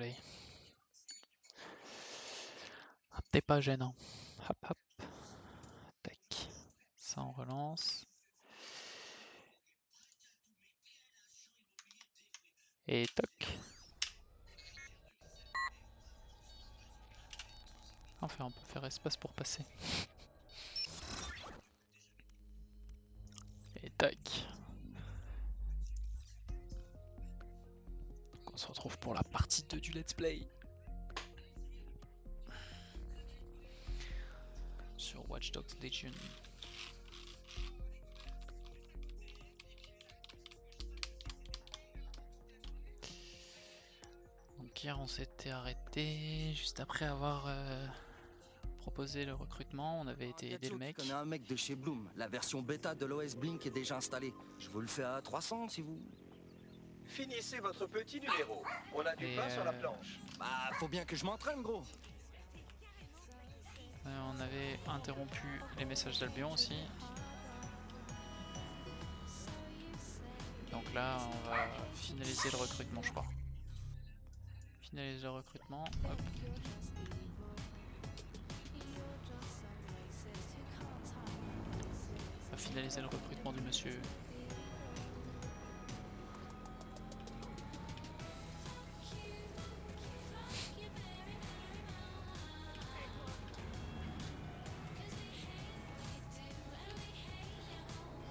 soleil. T'es pas gênant. Hop hop. Tac. Ça on relance. Et toc. Enfin, on peut faire espace pour passer. Et tac. On se retrouve pour la partie 2 du let's play. Sur Watch Dogs Legion. Donc hier on s'était arrêté juste après avoir proposé le recrutement, on avait été aider le mec. Je connais un mec de chez Bloom, la version bêta de l'OS Blink est déjà installée. Je vous le fais à 300 si vous... Finissez votre petit numéro. On a du pain sur la planche. Bah, faut bien que je m'entraîne, gros. On avait interrompu les messages d'Albion aussi. Donc là, on va finaliser le recrutement, je crois. Finaliser le recrutement. Hop. On va finaliser le recrutement du monsieur.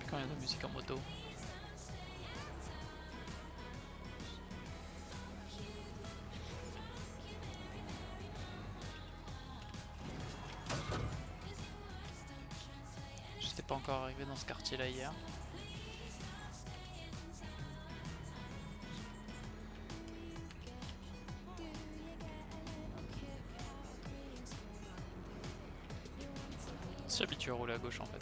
Quand il y a de la musique en moto. J'étais pas encore arrivé dans ce quartier là hier. On s'y habitue à rouler à gauche en fait.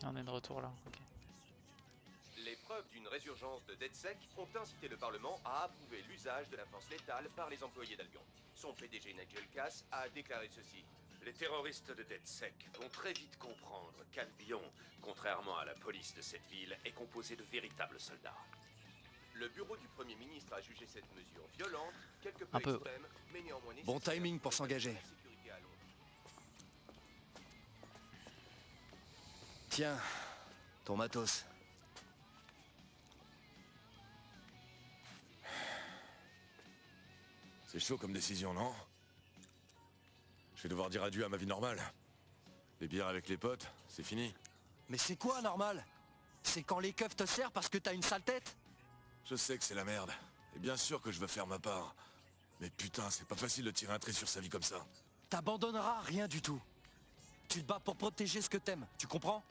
On est de retour là, ok. Les preuves d'une résurgence de DedSec ont incité le Parlement à approuver l'usage de la force létale par les employés d'Albion. Son PDG Nigel Cass a déclaré ceci. Les terroristes de DedSec vont très vite comprendre qu'Albion, contrairement à la police de cette ville, est composé de véritables soldats. Le bureau du Premier ministre a jugé cette mesure violente, quelque peu extrême, mais néanmoins nécessaire. Bon timing pour s'engager. Tiens, ton matos. C'est chaud comme décision, non? Je vais devoir dire adieu à ma vie normale. Les bières avec les potes, c'est fini. Mais c'est quoi normal? C'est quand les keufs te serrent parce que t'as une sale tête? Je sais que c'est la merde. Et bien sûr que je veux faire ma part. Mais putain, c'est pas facile de tirer un trait sur sa vie comme ça. T'abandonneras rien du tout. Tu te bats pour protéger ce que t'aimes, tu comprends?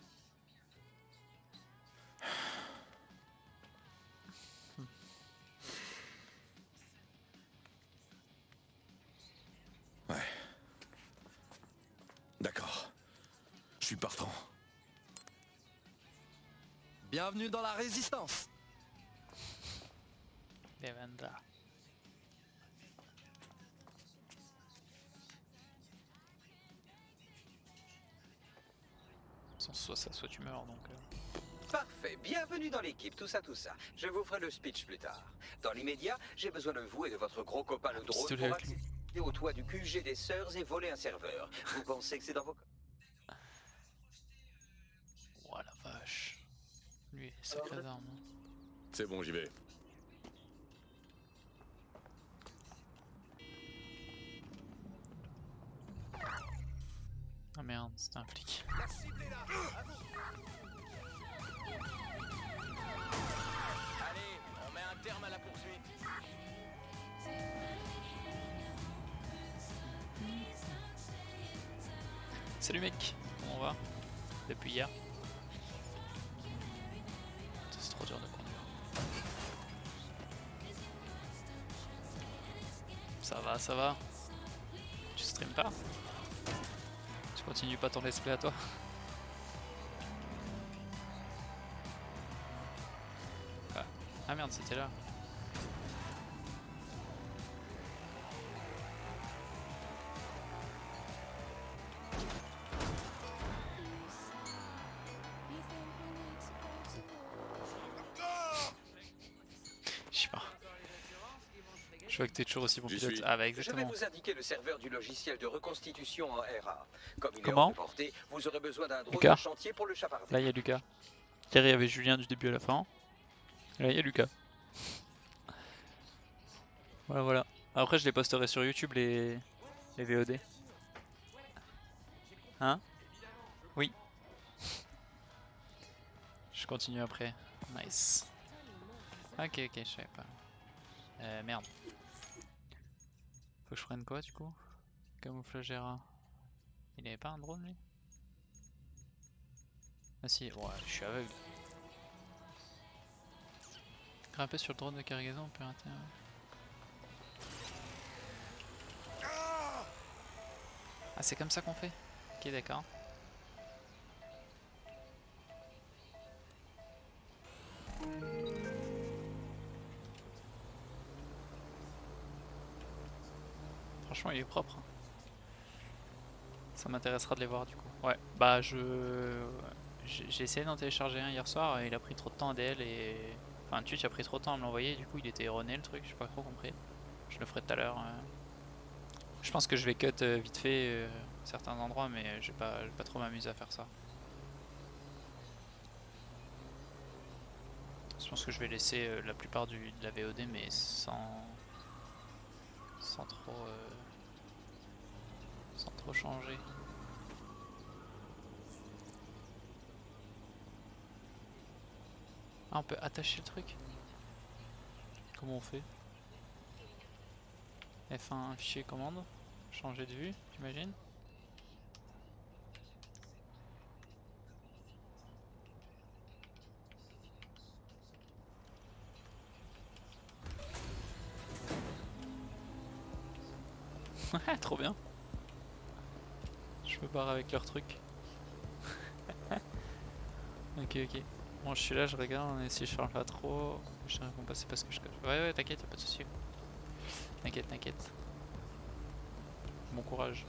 Ouais. D'accord. Je suis partant. Bienvenue dans la résistance. Levanda. Soit ça, soit tu meurs donc. Parfait, bienvenue dans l'équipe, tout ça. Je vous ferai le speech plus tard. Dans l'immédiat, j'ai besoin de vous et de votre gros copain le drone pour accéder au toit du QG des sœurs et voler un serveur. Vous pensez que c'est dans vos... Oh la vache. Lui, sacrées armes. C'est bon, j'y vais. Ah merde, c'était un flic. La cible est là, à vous. Allez, on met un terme à la poursuite. Salut mec, comment on va? Depuis hier. C'est trop dur de conduire. Ça va, ça va. Tu stream pas? Tu continues pas ton let's play à toi? Ah merde, c'était là. Je sais pas. Je vois que t'es toujours aussi bon J'y pilote. suis. Ah bah Je vais exactement. vous indiquer le serveur du logiciel de reconstitution en RA. Comme il est Comment hors de portée, vous aurez besoin d'un drone Lucas. de chantier pour le chaparder. Là il y a Lucas. Hier il y avait Julien du début à la fin. Là il y a Lucas. Voilà voilà. Après je les posterai sur YouTube les VOD. Hein? Oui. Je continue après. Nice. Ok ok, je savais pas. Merde. Faut que je prenne quoi du coup? Camouflage RA. Il avait pas un drone lui? Ah si, ouais, je suis aveugle. Grimper sur le drone de cargaison, on peut rater. Ah c'est comme ça qu'on fait? Ok d'accord. Franchement il est propre. Ça m'intéressera de les voir du coup. Ouais, bah j'ai essayé d'en télécharger un hier soir et il a pris trop de temps à DL et... Enfin Twitch a pris trop de temps à me l'envoyer, du coup il était erroné le truc, j'ai pas trop compris. Je le ferai tout à l'heure. Je pense que je vais cut vite fait certains endroits mais je vais pas trop m'amuser à faire ça. Je pense que je vais laisser la plupart de la VOD mais sans trop changer. Ah on peut attacher le truc? Comment on fait? F1 fichier commande, changer de vue, j'imagine. Ouais, trop bien. Je me barre avec leur truc. Ok, ok. Bon, je suis là, je regarde, et si je parle pas trop, je sais qu'on passe parce que je coche. Ouais, ouais, t'inquiète, y'a pas de soucis. T'inquiète, t'inquiète. Bon courage.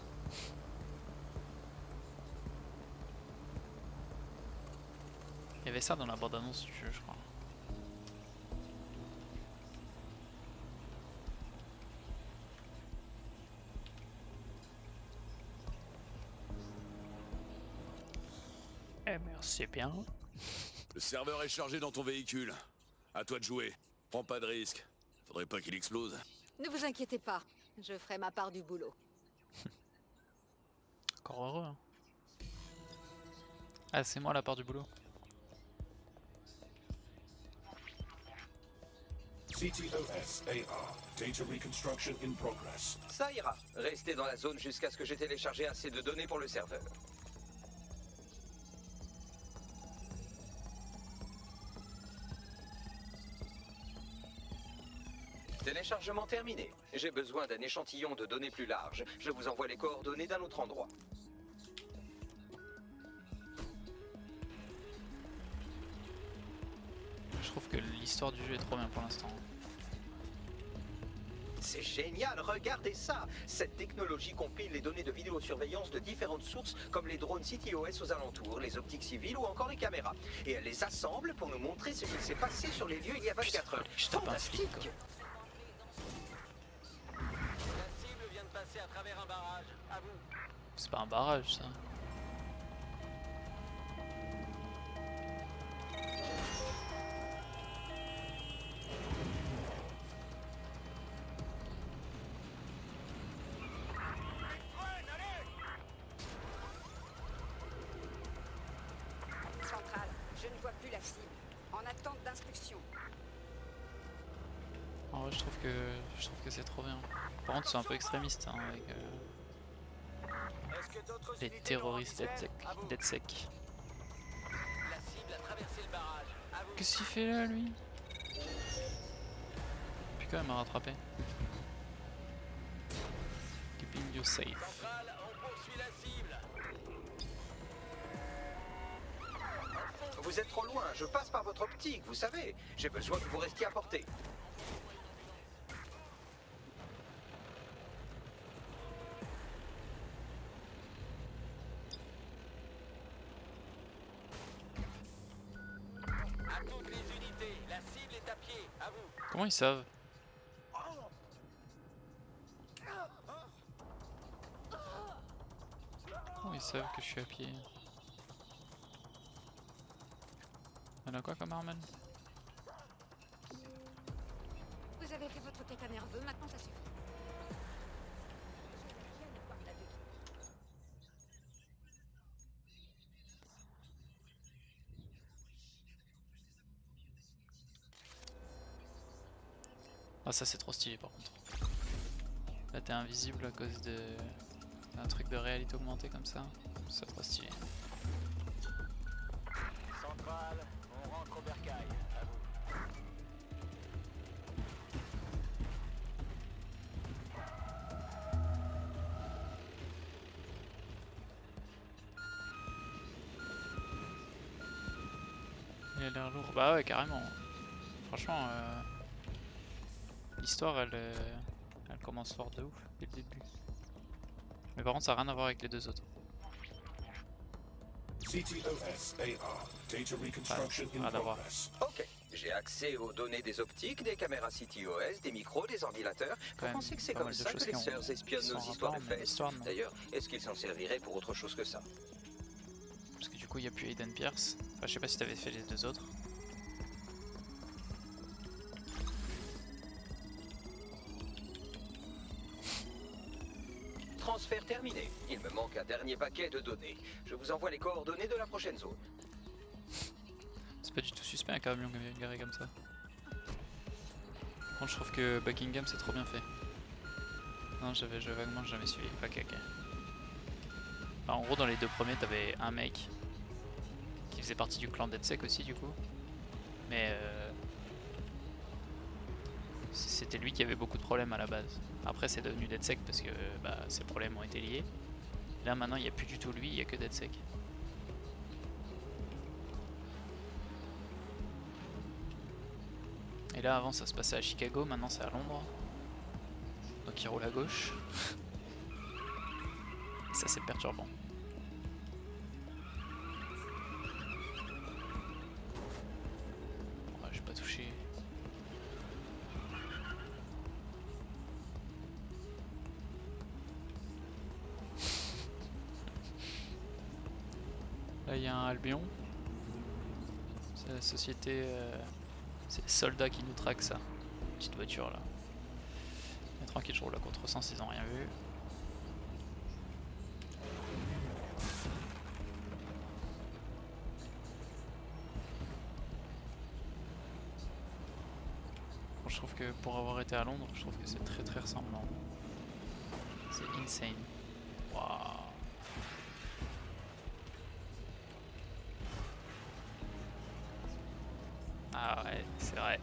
Il y avait ça dans la bande-annonce du jeu, je crois. Eh merci bien. Le serveur est chargé dans ton véhicule. À toi de jouer. Prends pas de risque. Faudrait pas qu'il explose. Ne vous inquiétez pas, je ferai ma part du boulot. Encore heureux, hein. Ah, c'est moi la part du boulot. CTOS-AR. Data reconstruction in progress. Ça ira. Restez dans la zone jusqu'à ce que j'ai téléchargé assez de données pour le serveur. Téléchargement terminé. J'ai besoin d'un échantillon de données plus large. Je vous envoie les coordonnées d'un autre endroit. Je trouve que l'histoire du jeu est trop bien pour l'instant. C'est génial, regardez ça! Cette technologie compile les données de vidéosurveillance de différentes sources, comme les drones CTOS aux alentours, les optiques civiles ou encore les caméras. Et elle les assemble pour nous montrer ce qu'il s'est passé sur les lieux il y a 24 heures. Je tape un flic, Fantastique! La cible vient de passer à travers un barrage. À vous. C'est pas un barrage ça. Centrale, je ne vois plus la cible. En attente d'instruction. En vrai, je trouve que c'est trop bien. Par contre, c'est un peu extrémiste hein, avec Est-ce que d'autres les unités terroristes l'auront visuel? À vous. DedSec. La cible a traversé le barrage. À vous. Qu'est-ce qu'il fait là, lui? Puis quand même m'a rattrapé. Keeping you safe. Centrale, on poursuit la cible. Vous êtes trop loin, je passe par votre optique, vous savez. J'ai besoin que vous restiez à portée. À toutes les unités, la cible est à pied, à vous. Comment ils savent? Comment ils savent que je suis à pied? On a quoi comme arme? Vous avez fait votre tête à nerveux, maintenant ça suffit. Ah ça c'est trop stylé par contre. Là t'es invisible à cause d'un truc de réalité augmentée comme ça. C'est trop stylé. Centrale, on rentre au bercail, à vous. Il a l'air lourd. Bah ouais carrément. Franchement l'histoire elle commence fort de ouf dès le début. Mais par contre ça n'a rien à voir avec les deux autres. CTOS AR. Data reconstruction in Rien à voir. progress. Ok, j'ai accès aux données des optiques, des caméras CTOS, des micros, des ordinateurs. Quand Vous même pensez que c'est pas comme mal de ça choses que les qui ont- sœurs espionnent qui sont nos en histoires de rapport, mais fesses? l'histoire, non. D'ailleurs, est-ce qu'ils s'en serviraient pour autre chose que ça? Parce que du coup il n'y a plus Aiden Pierce. Enfin je sais pas si t'avais fait les deux autres. Transfert terminé. Il me manque un dernier paquet de données. Je vous envoie les coordonnées de la prochaine zone. C'est pas du tout suspect un camion garé comme ça. Par contre je trouve que Buckingham c'est trop bien fait. Non j'avais vaguement jamais suivi. Ok ok. Enfin, en gros dans les deux premiers t'avais un mec qui faisait partie du clan DedSec aussi du coup. Mais c'était lui qui avait beaucoup de problèmes à la base. Après c'est devenu DedSec parce que bah, ses problèmes ont été liés. Là maintenant il n'y a plus du tout lui, il n'y a que DedSec. Et là avant ça se passait à Chicago, maintenant c'est à Londres. Donc il roule à gauche. Et ça c'est perturbant. Ouais, je vais pas toucher. Là il y a un Albion. C'est la société... c'est les soldats qui nous traquent ça. Petite voiture là. Mais tranquille, je roule à contresens, ils ont rien vu. Bon, je trouve que pour avoir été à Londres, je trouve que c'est très très ressemblant. C'est insane. Waouh. Ah ouais, c'est vrai.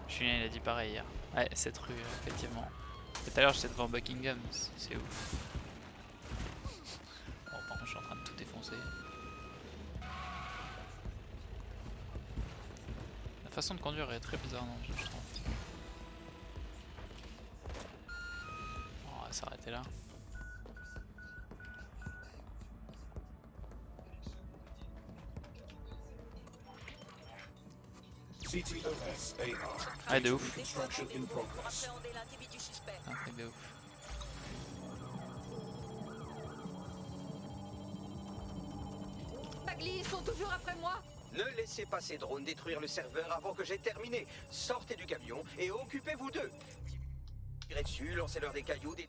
Julien il a dit pareil hier. Ouais, cette rue, effectivement. Tout à l'heure j'étais devant Buckingham, c'est ouf. Bon, par contre je suis en train de tout défoncer. La façon de conduire est très bizarre dans le jeu, je trouve. On va s'arrêter là. CTOS AR. Ouais, de Data ouf. reconstruction in progress. Appréhender l'individu suspect. Un truc de ouf. Bagley, ils sont toujours après moi. Ne laissez pas ces drones détruire le serveur avant que j'ai terminé. Sortez du camion et occupez-vous d'eux. Tirez dessus, lancez-leur des cailloux, des...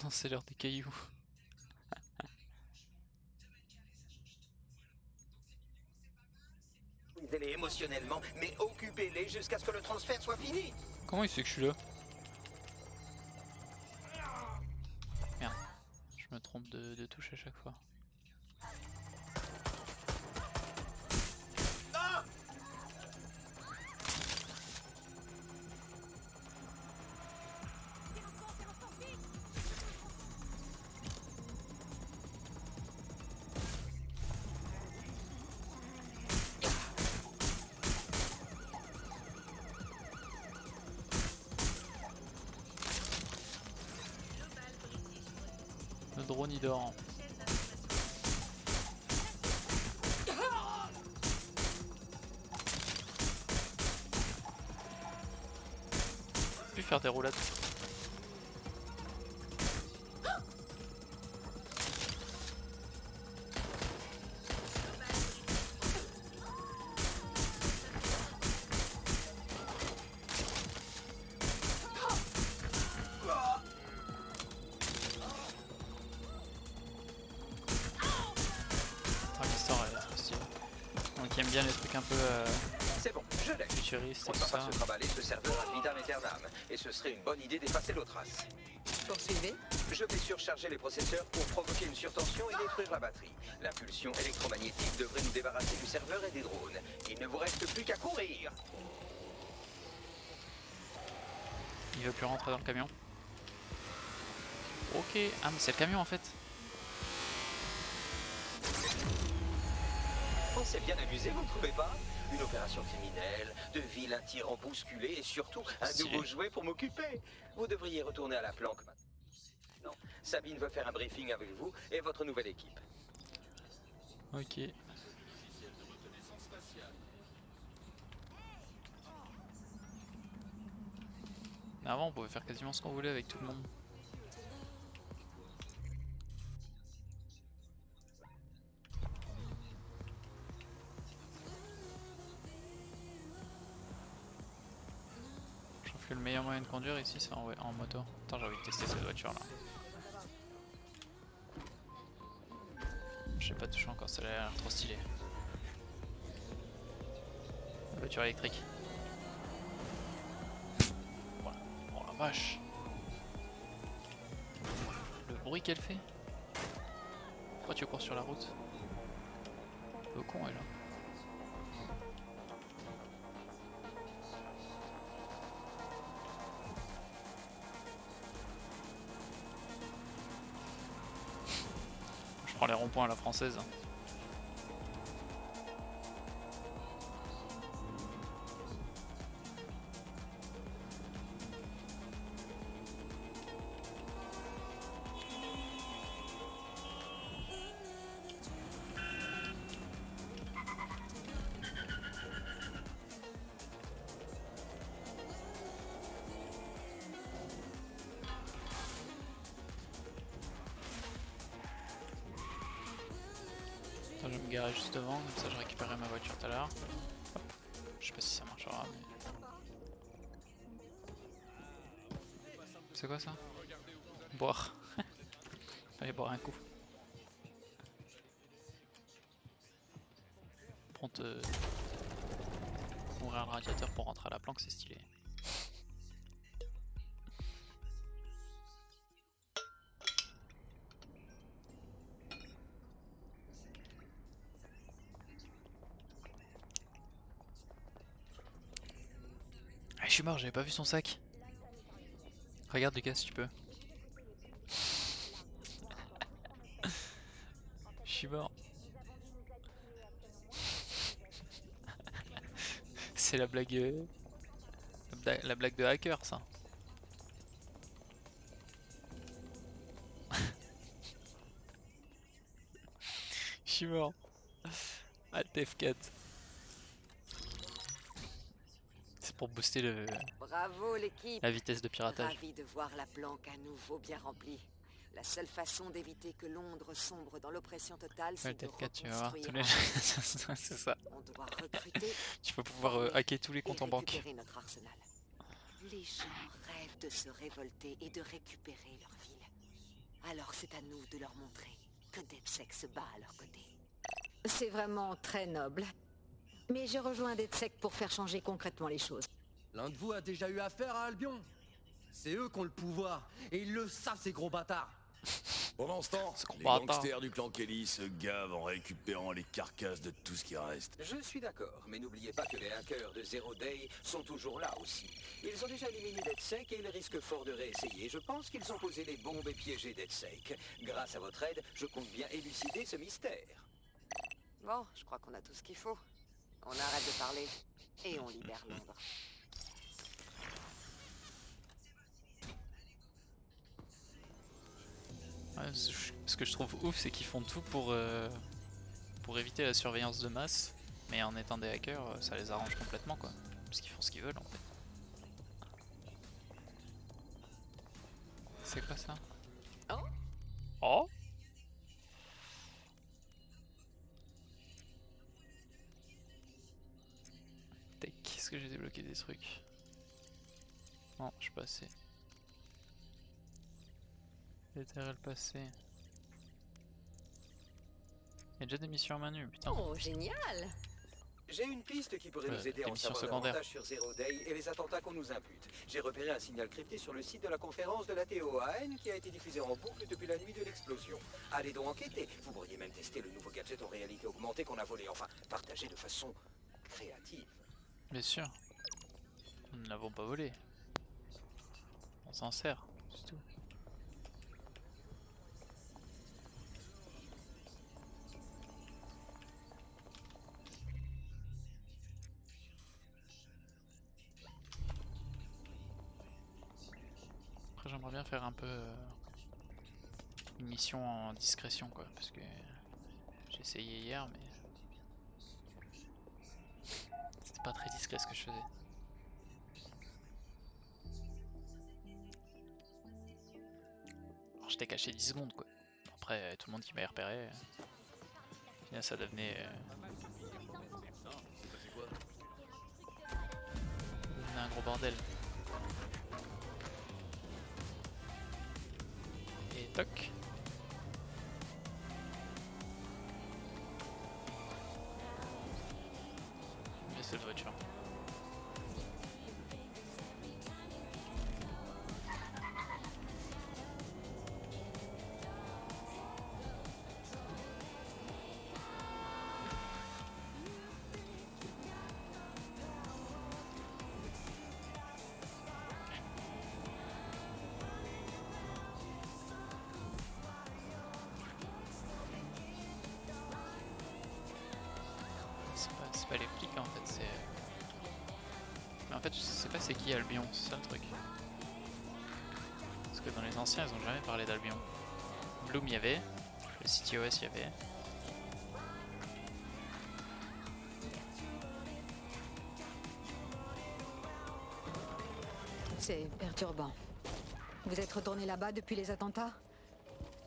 Non, c'est l'heure des cailloux. Détruisez-les émotionnellement, mais occupez-les jusqu'à ce que le transfert soit fini. Comment il sait que je suis là? Merde, je me trompe de touche à chaque fois. drone il dort. Puis faire des roulades. Qui aime bien les trucs un peu C'est bon, je l'ai. futuristes On et ne tout va pas ça. se trimballer ce serveur ad vitam aeternam, et ce serait une bonne idée d'effacer nos traces. Poursuivez. Je vais surcharger les processeurs pour provoquer une surtension et détruire la batterie. L'impulsion électromagnétique devrait nous débarrasser du serveur et des drones. Il ne vous reste plus qu'à courir. Il veut plus rentrer dans le camion. Ok, ah mais c'est le camion en fait. On s'est bien amusé, vous ne trouvez pas? Une opération criminelle, de vilains tyrans bousculés et surtout un nouveau jouet pour m'occuper. Vous devriez retourner à la planque maintenant. Non, Sabine veut faire un briefing avec vous et votre nouvelle équipe. Ok. Mais avant on pouvait faire quasiment ce qu'on voulait avec tout le monde. Je trouve que le meilleur moyen de conduire ici c'est en moto. Attends, j'ai envie de tester cette voiture là. Je sais pas toucher encore, ça a l'air trop stylé. La voiture électrique. Voilà. Oh la vache. Le bruit qu'elle fait. Pourquoi tu cours sur la route? Un peu con elle. Je prends les ronds-points à la française. Attends, je vais me garer juste devant, comme ça je récupérerai ma voiture tout à l'heure. Je sais pas si ça marchera, mais... C'est quoi ça? Boire. Allez boire un coup. Prends ouvrir le radiateur pour rentrer à la planque, c'est stylé. Ah, je suis mort, j'avais pas vu son sac. Regarde Lucas si tu peux. Je suis mort. C'est la blague... la blague de hacker ça. Je suis mort. Alt F4. C'est pour booster Bravo l'équipe. la vitesse de piratage. Ravi de voir la planque à nouveau bien remplie. La seule façon d'éviter que Londres sombre dans l'oppression totale, c'est de Alt F4, tu vas voir tous reconstruire. les... c'est ça. On doit recruter, Tu vas pouvoir hacker tous les comptes en banque. récupérer notre arsenal. Les gens rêvent de se révolter et de récupérer leur ville. Alors c'est à nous de leur montrer que DedSec se bat à leur côté. C'est vraiment très noble. Mais je rejoins DedSec pour faire changer concrètement les choses. L'un de vous a déjà eu affaire à Albion. C'est eux qui ont le pouvoir, et ils le savent, ces gros bâtards. Pendant ce temps, les bâtard. gangsters du clan Kelly se gavent en récupérant les carcasses de tout ce qui reste. Je suis d'accord, mais n'oubliez pas que les hackers de Zero Day sont toujours là aussi. Ils ont déjà éliminé DedSec et ils risquent fort de réessayer. Je pense qu'ils ont posé les bombes et piégé DedSec. Grâce à votre aide, je compte bien élucider ce mystère. Bon, je crois qu'on a tout ce qu'il faut. On arrête de parler et on libère Londres. Ouais, ce que je trouve ouf, c'est qu'ils font tout pour éviter la surveillance de masse, mais en étant des hackers, ça les arrange complètement quoi, parce qu'ils font ce qu'ils veulent en fait. C'est quoi ça? Oh, Oh! Tac, est-ce que j'ai débloqué des trucs? Non, je suis passé. L'éternel passé. Il y a déjà des missions à main nue, putain. oh, génial! J'ai une piste qui pourrait nous aider à des en missions savoir secondaires. davantage sur Zero Day et les attentats qu'on nous impute. J'ai repéré un signal crypté sur le site de la conférence de la TOAN qui a été diffusé en boucle depuis la nuit de l'explosion. Allez donc enquêter. Vous pourriez même tester le nouveau gadget en réalité augmentée qu'on a volé. Enfin, partager de façon créative. Bien sûr. Nous ne l'avons pas volé. On s'en sert, c'est tout. Après j'aimerais bien faire un peu une mission en discrétion quoi, parce que j'ai essayé hier mais c'était pas très discret ce que je faisais. Alors j'étais caché 10 secondes quoi. Après tout le monde qui m'avait repéré, là, ça devenait un gros bordel. Et toc. Mais cette voiture. C'est pas les flics en fait, c'est... Mais en fait je sais pas c'est qui Albion, c'est ça le truc. Parce que dans les anciens ils ont jamais parlé d'Albion. Bloom y avait, le CTOS y avait. C'est perturbant. Vous êtes retourné là-bas depuis les attentats?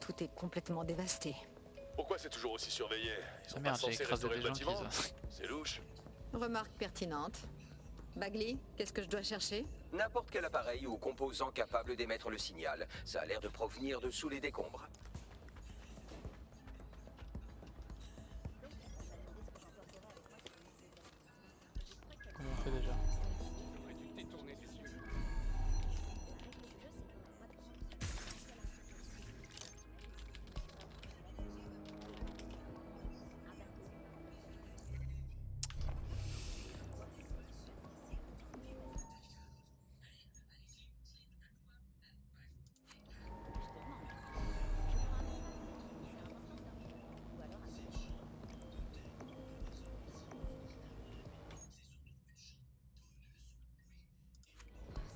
Tout est complètement dévasté. Pourquoi c'est toujours aussi surveillé? Ils sont Ah pas merde, j'ai censés écrasé restaurer des le gens qui bâtiment? les ont... C'est louche. Remarque pertinente. Bagley, qu'est-ce que je dois chercher? N'importe quel appareil ou composant capable d'émettre le signal. Ça a l'air de provenir de sous les décombres. Comment on fait déjà?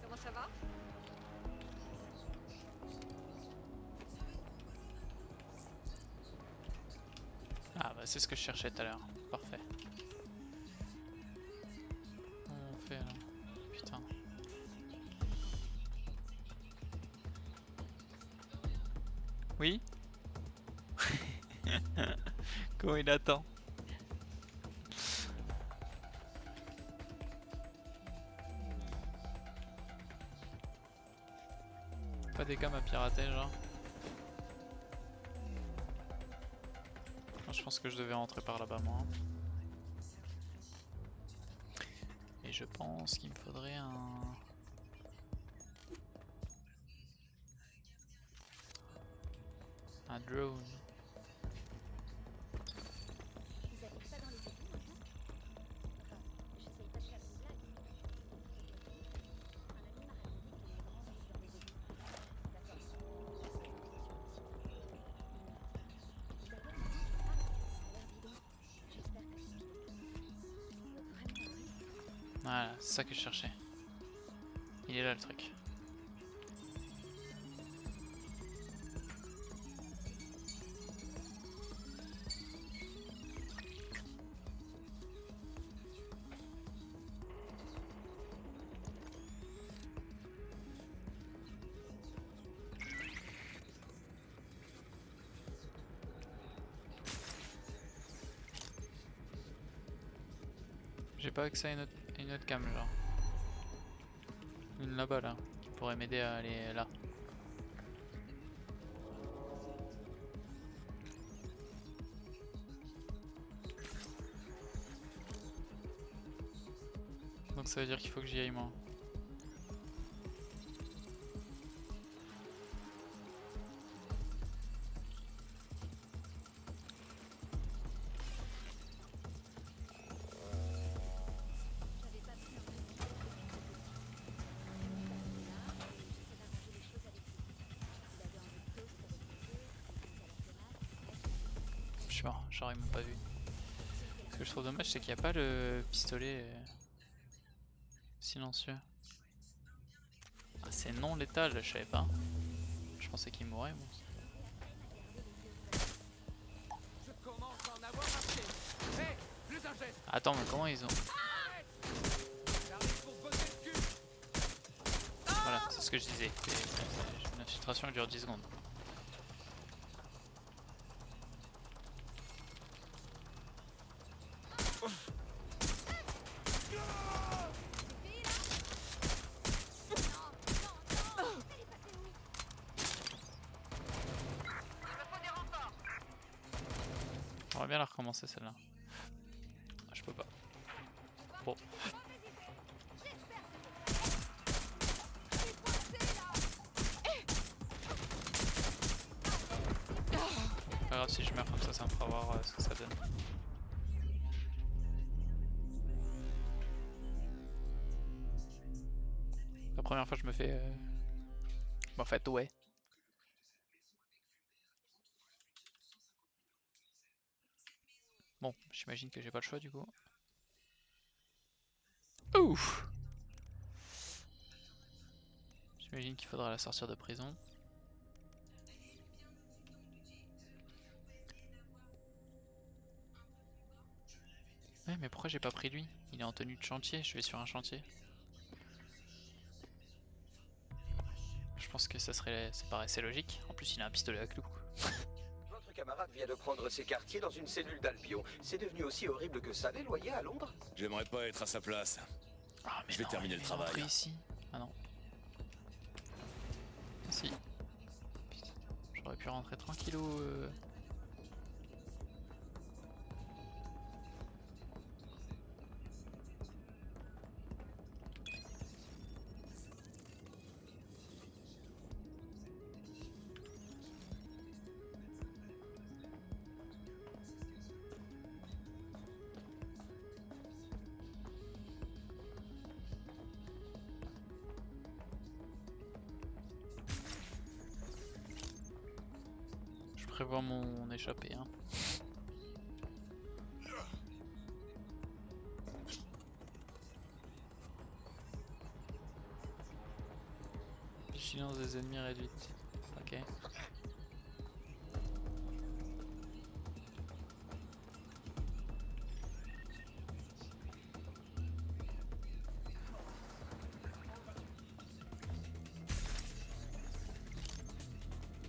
Comment ça va? Ah bah c'est ce que je cherchais tout à l'heure, parfait. Comment on fait là? Putain. Oui? Comment il attend? Pas des cams à pirater genre? Je pense que je devais rentrer par là-bas moi. Et je pense qu'il me faudrait un drone. Voilà, c'est ça que je cherchais. Il est là le truc. J'ai pas accès à une autre cam genre. Une là-bas là, qui pourrait m'aider à aller là. Donc ça veut dire qu'il faut que j'y aille moi. Je suis mort, genre ils m'ont pas vu. Ce que je trouve dommage c'est qu'il n'y a pas le pistolet silencieux. Ah, c'est non létal, je savais pas. Je pensais qu'il mourrait bon. Attends mais comment ils ont... Voilà, c'est ce que je disais. J'ai une infiltration qui dure 10 secondes. On va bien la recommencer celle-là. Ah, je peux pas. Bon. Pas grave si je meurs comme ça me fera voir ce que ça donne. La première fois je me fais... En fait ouais. Bon, j'imagine que j'ai pas le choix du coup. Ouf. J'imagine qu'il faudra la sortir de prison. Ouais mais pourquoi j'ai pas pris lui? Il est en tenue de chantier, je vais sur un chantier. Je pense que ça paraissait logique. En plus il a un pistolet à clous. Votre camarade vient de prendre ses quartiers dans une cellule d'Albion. C'est devenu aussi horrible que ça, les loyers à Londres? J'aimerais pas être à sa place. Ah, mais je vais non, terminer le travail. Ici. Ah non. Ah, si. J'aurais pu rentrer tranquillou. Je prévois mon échappée. Hein. Vigilance des ennemis réduite. Ok.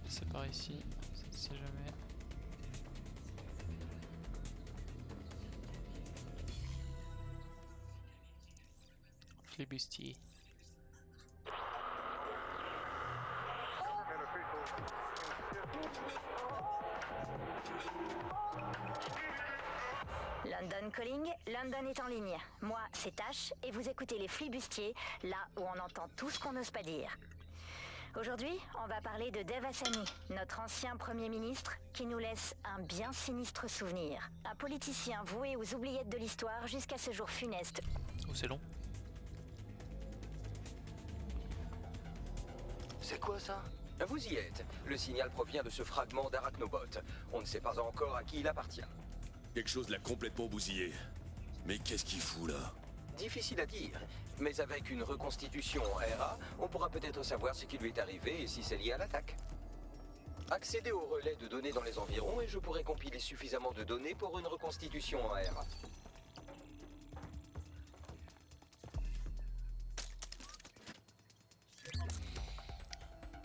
C'est par ici, ça ne sait jamais. Flibustier. London Calling, London est en ligne. Moi, c'est Tash, et vous écoutez les Flibustiers, là où on entend tout ce qu'on n'ose pas dire. Aujourd'hui, on va parler de Dev Hassani, notre ancien Premier ministre, qui nous laisse un bien sinistre souvenir. Un politicien voué aux oubliettes de l'histoire jusqu'à ce jour funeste. Oh, c'est long. C'est quoi ça? Vous y êtes. Le signal provient de ce fragment d'Arachnobot. On ne sait pas encore à qui il appartient. Quelque chose l'a complètement bousillé. Mais qu'est-ce qu'il fout là? Difficile à dire, mais avec une reconstitution en RA, on pourra peut-être savoir ce qui lui est arrivé et si c'est lié à l'attaque. Accédez au relais de données dans les environs et je pourrai compiler suffisamment de données pour une reconstitution en RA.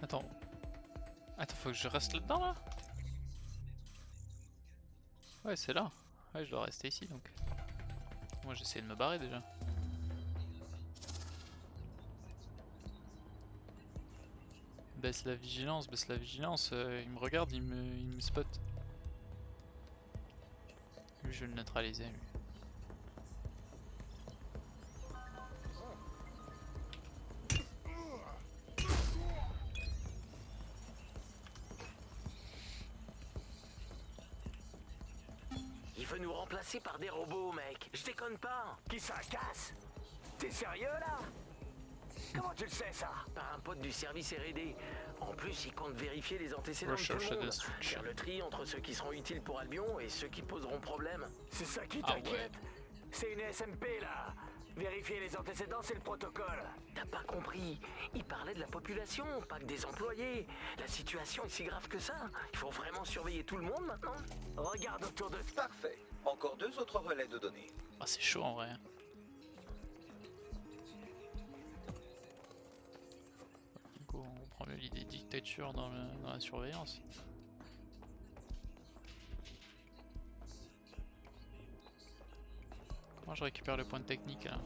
Attends. Attends, faut que je reste là-dedans là? Ouais, c'est là. Ouais, je dois rester ici donc. Moi j'essaie de me barrer déjà. Baisse la vigilance, il me regarde, il me spot. Lui je vais le neutraliser lui. Il veut nous remplacer par des robots, mec. Je déconne pas. Qui ça casse? T'es sérieux là? Comment tu le sais ça? Par un pote du service R&D. En plus, il compte vérifier les antécédents de tout le monde. Faire le tri entre ceux qui seront utiles pour Albion et ceux qui poseront problème. C'est ça qui t'inquiète? C'est une SMP là. Vérifier les antécédents, c'est le protocole. T'as pas compris? Il parlait de la population, pas que des employés. La situation est si grave que ça. Il faut vraiment surveiller tout le monde maintenant. Regarde autour de... Parfait. Encore 2 autres relais de données. Ah c'est chaud en vrai. Du coup on prend mieux l'idée dictature dans la surveillance. Comment je récupère le point de technique là?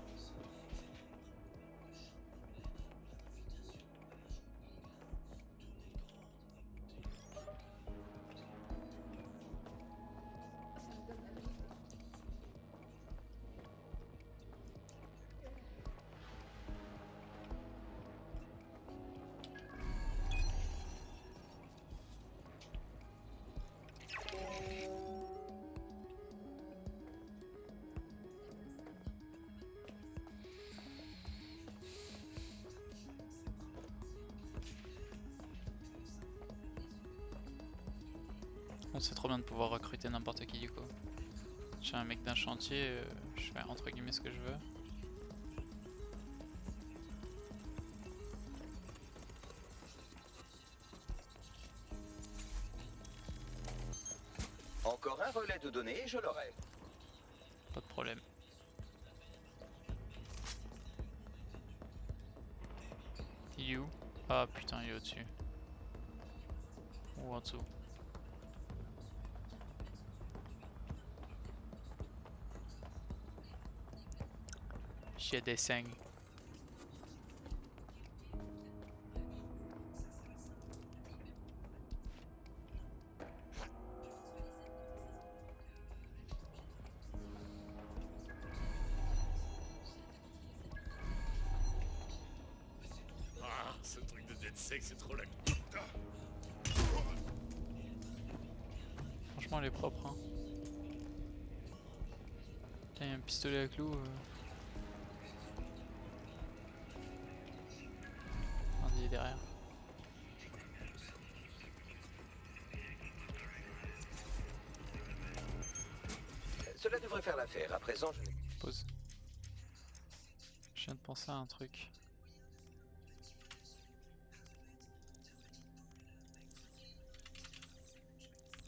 Bon, c'est trop bien de pouvoir recruter n'importe qui du coup. J'ai un mec d'un chantier, je fais entre guillemets ce que je veux. Encore un relais de données et je l'aurai. Pas de problème. Il est où? Ah putain, il est au-dessus. Ou en dessous. J'ai des saignes. Ah, ce truc de DedSec, c'est trop la... Franchement, elle est propre. Hein. Tiens, il y a un pistolet à clous. Il est derrière. Cela devrait faire l'affaire. À présent, je... Pause. Je viens de penser à un truc.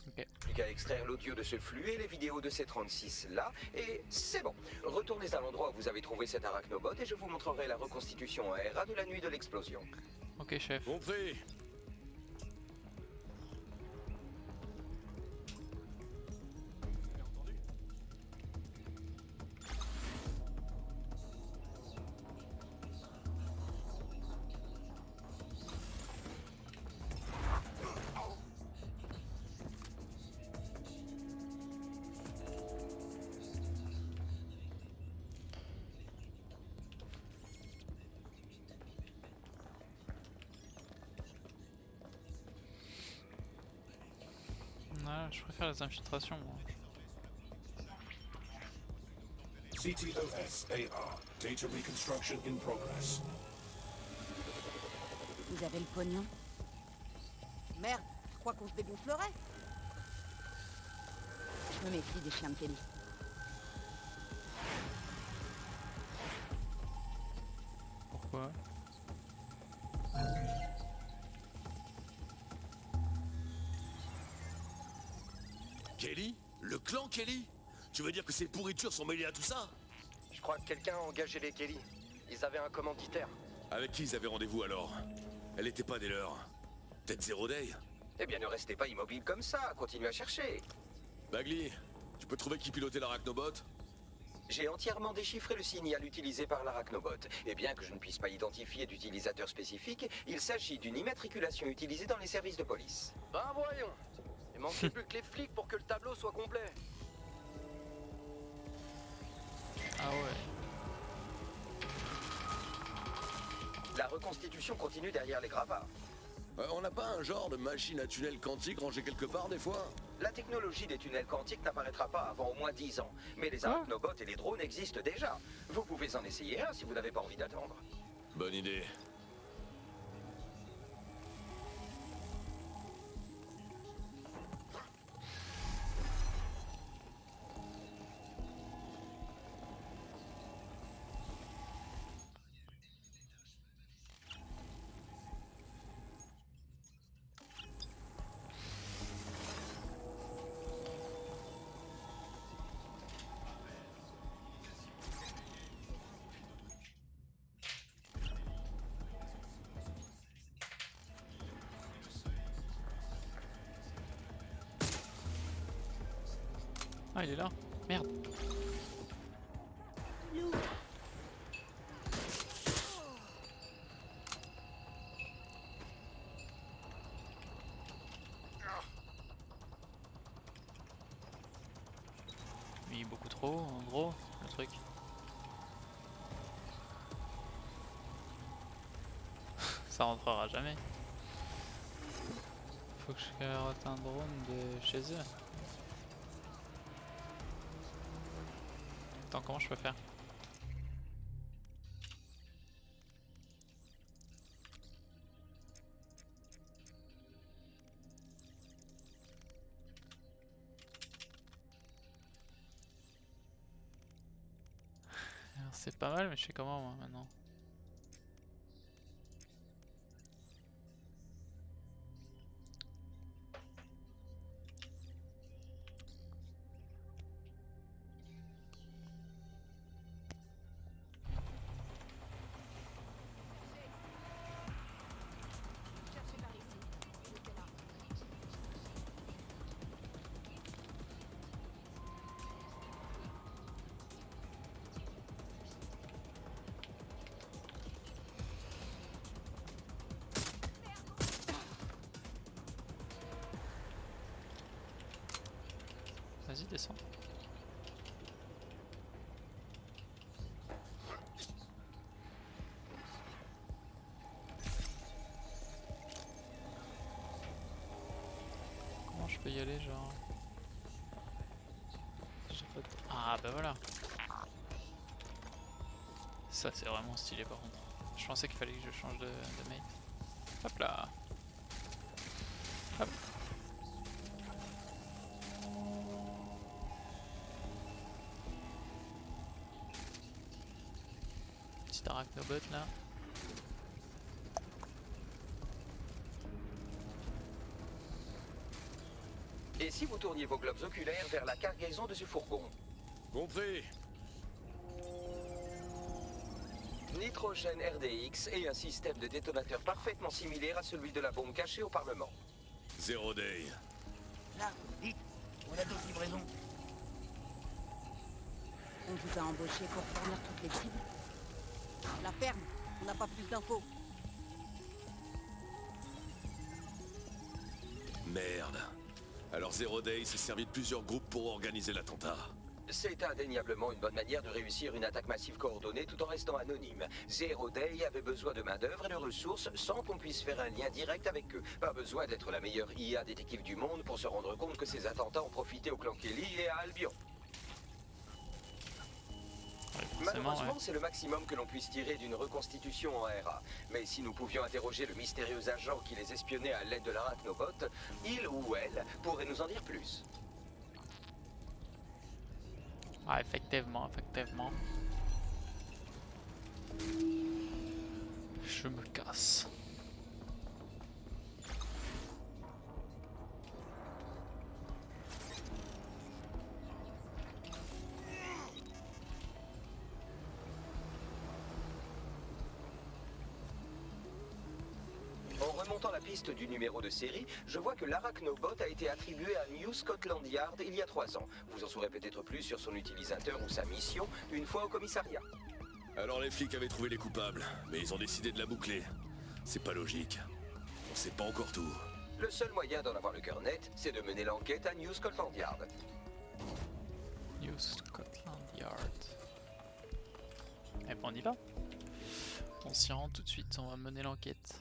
Ok. Plus qu'à extraire l'audio de ce flux et les vidéos de ces 36 là, et c'est bon. Retournez à l'endroit où vous avez trouvé cet arachnobot et je vous montrerai la reconstitution aéra de la nuit de l'explosion. Ok, chef. Compris. Ouais, je préfère les infiltrations moi. CTOS AR. Data reconstruction in progress. Vous avez le pognon? Merde, je crois qu'on se dégonflerait. Je me méfie des chiens de Kelly. Pourquoi? Kelly? Le clan Kelly? Tu veux dire que ces pourritures sont mêlées à tout ça? Je crois que quelqu'un a engagé les Kelly. Ils avaient un commanditaire. Avec qui ils avaient rendez-vous alors? Elle était pas des leurs. Peut-être Zero Day? Eh bien, ne restez pas immobile comme ça. Continuez à chercher. Bagley, tu peux trouver qui pilotait l'arachnobot? J'ai entièrement déchiffré le signal utilisé par l'Arachnobot, et bien que je ne puisse pas identifier d'utilisateur spécifique, il s'agit d'une immatriculation utilisée dans les services de police. Ben voyons. Il manquait plus que les flics pour que le tableau soit complet. Ah ouais. La reconstitution continue derrière les gravats. On n'a pas un genre de machine à tunnel quantique rangée quelque part des fois? La technologie des tunnels quantiques n'apparaîtra pas avant au moins 10 ans, mais les arachnobots et les drones existent déjà. Vous pouvez en essayer un si vous n'avez pas envie d'attendre. Bonne idée. Ah, il est là. Merde. Mis beaucoup trop, en gros, le truc. Ça rentrera jamais. Faut que je rate un drone de chez eux. Attends, comment je peux faire? C'est pas mal, mais je sais comment moi maintenant. Vas-y, descends. Comment je peux y aller, genre? Ah bah voilà. Ça c'est vraiment stylé par contre. Je pensais qu'il fallait que je change de mate. Hop là. Hop. Petit arachnobot là. Et si vous tourniez vos globes oculaires vers la cargaison de ce fourgon? Compris. Nitrogène RDX et un système de détonateur parfaitement similaire à celui de la bombe cachée au Parlement. Zero Day. Là, vite, on a d'autres livraisons. On vous a embauché pour fournir toutes les cibles. La ferme, on n'a pas plus d'infos. Merde. Alors Zero Day s'est servi de plusieurs groupes pour organiser l'attentat. C'est indéniablement une bonne manière de réussir une attaque massive coordonnée tout en restant anonyme. Zero Day avait besoin de main-d'œuvre et de ressources sans qu'on puisse faire un lien direct avec eux. Pas besoin d'être la meilleure IA détective du monde pour se rendre compte que ces attentats ont profité au clan Kelly et à Albion. Malheureusement, c'est le maximum que l'on puisse tirer d'une reconstitution en RA. Mais si nous pouvions interroger le mystérieux agent qui les espionnait à l'aide de l'Arachnobot, il ou elle pourrait nous en dire plus. Ah, effectivement, effectivement. Je me casse. En remontant la piste du numéro de série, je vois que l'Arachnobot a été attribué à New Scotland Yard il y a 3 ans. Vous en saurez peut-être plus sur son utilisateur ou sa mission une fois au commissariat. Alors les flics avaient trouvé les coupables, mais ils ont décidé de la boucler. C'est pas logique. On sait pas encore tout. Le seul moyen d'en avoir le cœur net, c'est de mener l'enquête à New Scotland Yard. New Scotland Yard. Eh ben on y va. On s'y rend tout de suite, on va mener l'enquête.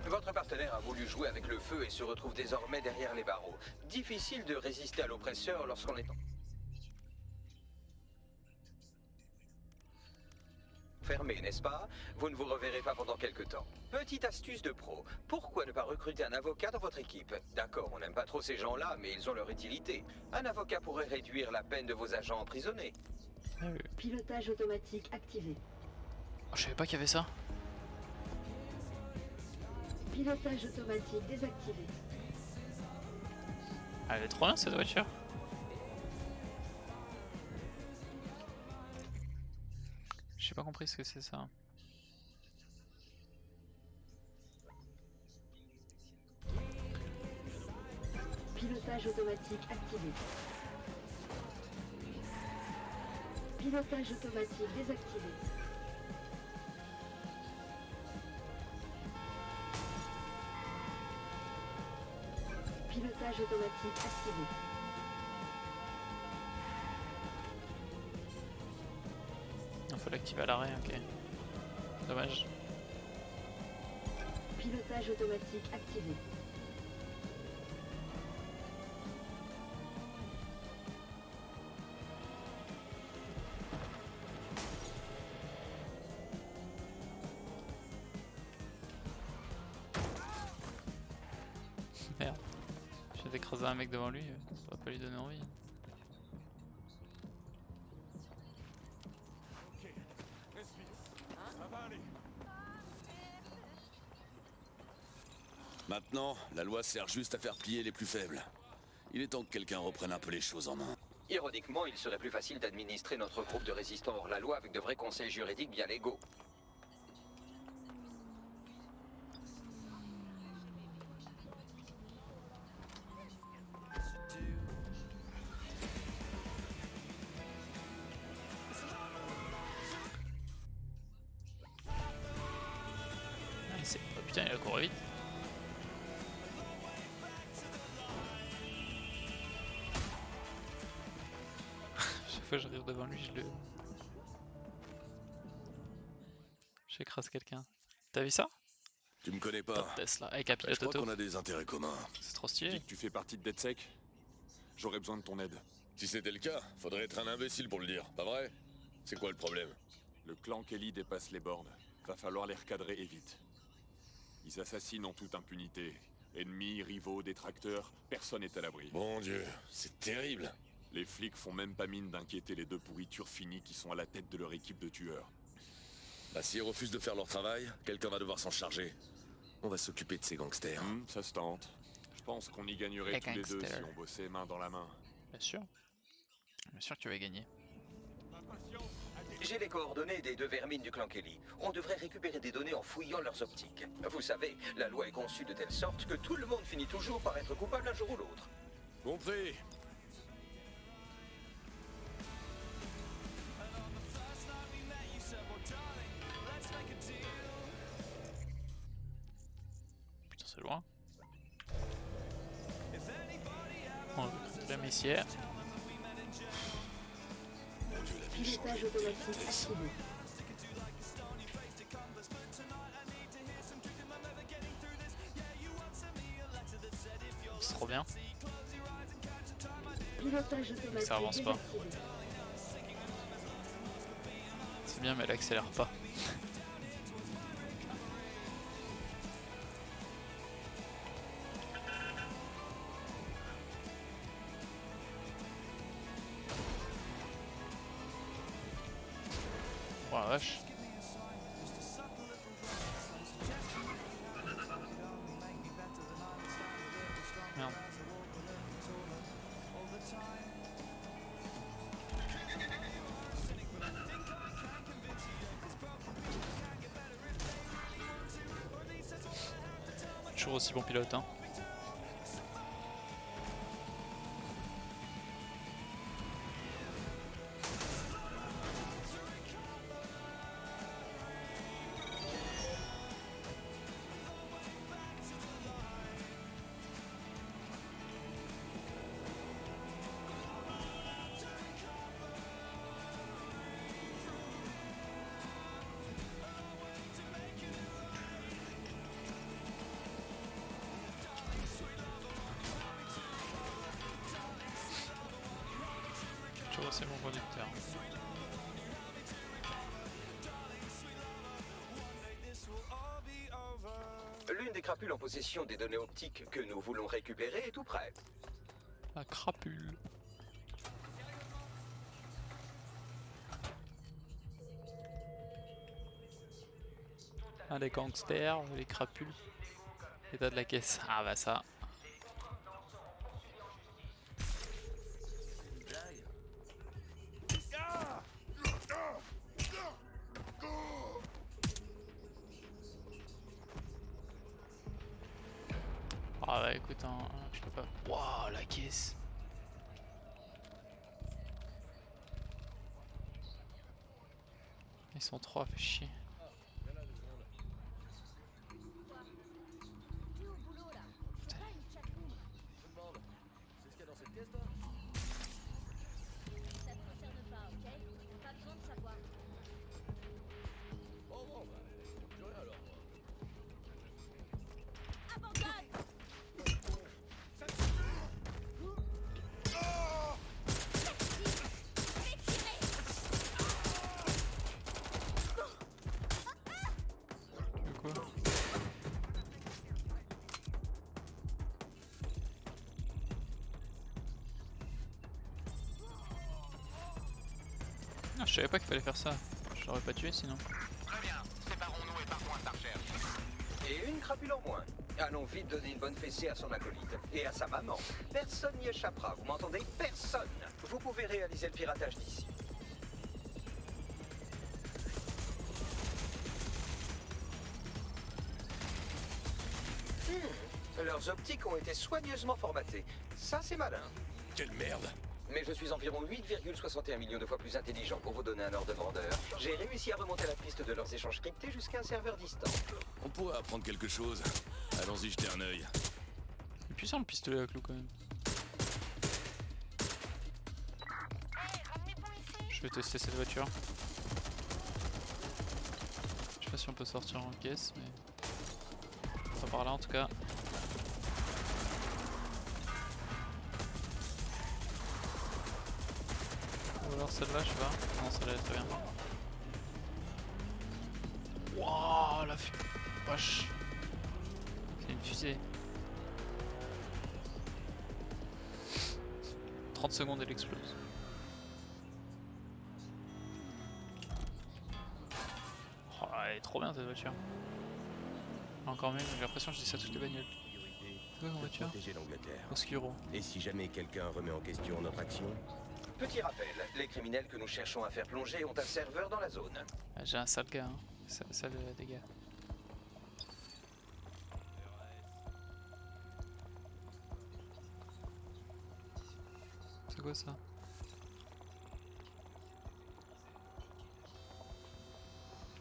Votre partenaire a voulu jouer avec le feu et se retrouve désormais derrière les barreaux. Difficile de résister à l'oppresseur lorsqu'on est fermé, n'est-ce pas? Vous ne vous reverrez pas pendant quelque temps. Petite astuce de pro, pourquoi ne pas recruter un avocat dans votre équipe? D'accord, on n'aime pas trop ces gens-là, mais ils ont leur utilité. Un avocat pourrait réduire la peine de vos agents emprisonnés. Pilotage automatique activé. Oh, je savais pas qu'il y avait ça. Pilotage automatique désactivé. Elle est trop bien cette voiture. J'ai pas compris ce que c'est ça. Pilotage automatique activé. Pilotage automatique désactivé. Pilotage automatique activé. Il faut l'activer à l'arrêt, ok. Dommage. Pilotage automatique activé. Merde. Je viens d'écraser un mec devant lui, ça va pas lui donner envie. Maintenant, la loi sert juste à faire plier les plus faibles. Il est temps que quelqu'un reprenne un peu les choses en main. Ironiquement, il serait plus facile d'administrer notre groupe de résistants hors la loi avec de vrais conseils juridiques bien légaux. Oh putain, il a couru vite. Chaque fois que j'arrive devant lui, j'écrase quelqu'un. T'as vu ça? Tu me connais pas. Top Tesla avec un pilote Je crois auto. qu'on a des intérêts communs. C'est trop stylé. Tu fais partie de DedSec? J'aurais besoin de ton aide. Si c'était le cas, faudrait être un imbécile pour le dire, pas vrai? C'est quoi le problème? Le clan Kelly dépasse les bornes. Va falloir les recadrer et vite. Ils assassinent en toute impunité. Ennemis, rivaux, détracteurs, personne n'est à l'abri. Bon Dieu, c'est terrible. Les flics font même pas mine d'inquiéter les deux pourritures finies qui sont à la tête de leur équipe de tueurs. Bah s'ils refusent de faire leur travail, quelqu'un va devoir s'en charger. On va s'occuper de ces gangsters. Ça se tente. Je pense qu'on y gagnerait Les tous les deux gangsters. si on bossait main dans la main. Bien sûr. Bien sûr que tu vas gagner. J'ai les coordonnées des deux vermines du clan Kelly. On devrait récupérer des données en fouillant leurs optiques. Vous savez, la loi est conçue de telle sorte que tout le monde finit toujours par être coupable un jour ou l'autre. Compris. Putain, c'est loin. On va recruter la messière. Pilotage automatique activé. C'est trop bien. Pilotage automatique Ça avance pas. désactivé. C'est bien mais elle accélère pas. Oh la vache. Merde. toujours aussi bon pilote. Hein. C'est mon conducteur. L'une des crapules en possession des données optiques que nous voulons récupérer est tout près. La crapule. Un des gangsters, les crapules. État de la caisse. Ah bah ça. Ah ouais écoute hein, je peux pas. Waouh la caisse. Ils sont trois, fait chier. Ah, je savais pas qu'il fallait faire ça. Je l'aurais pas tué sinon. Très bien, séparons-nous et partons à sa recherche. Et une crapule en moins. Allons vite donner une bonne fessée à son acolyte. Et à sa maman. Personne n'y échappera, vous m'entendez? Personne. Vous pouvez réaliser le piratage d'ici. Leurs optiques ont été soigneusement formatées. Ça, c'est malin. Quelle merde! Mais je suis environ 8,61 millions de fois plus intelligent pour vous donner un ordre de grandeur. J'ai réussi à remonter la piste de leurs échanges cryptés jusqu'à un serveur distant. On pourrait apprendre quelque chose. Allons-y jeter un œil. C'est puissant le pistolet à clous quand même. Je vais tester cette voiture. Je sais pas si on peut sortir en caisse mais... Pas par là en tout cas. Ou alors celle-là, je sais pas. Non, celle-là est très bien. Wouah, la vache. C'est une fusée. 30 secondes, elle explose. Oh, elle est trop bien cette voiture. Encore même, j'ai l'impression que je dis ça à toutes les bagnoles. C'est quoi comme voiture? Oscuro. Et si jamais quelqu'un remet en question notre action? Petit rappel, les criminels que nous cherchons à faire plonger ont un serveur dans la zone. Ah, j'ai un sale gars, hein. Sale dégâts. C'est quoi ça?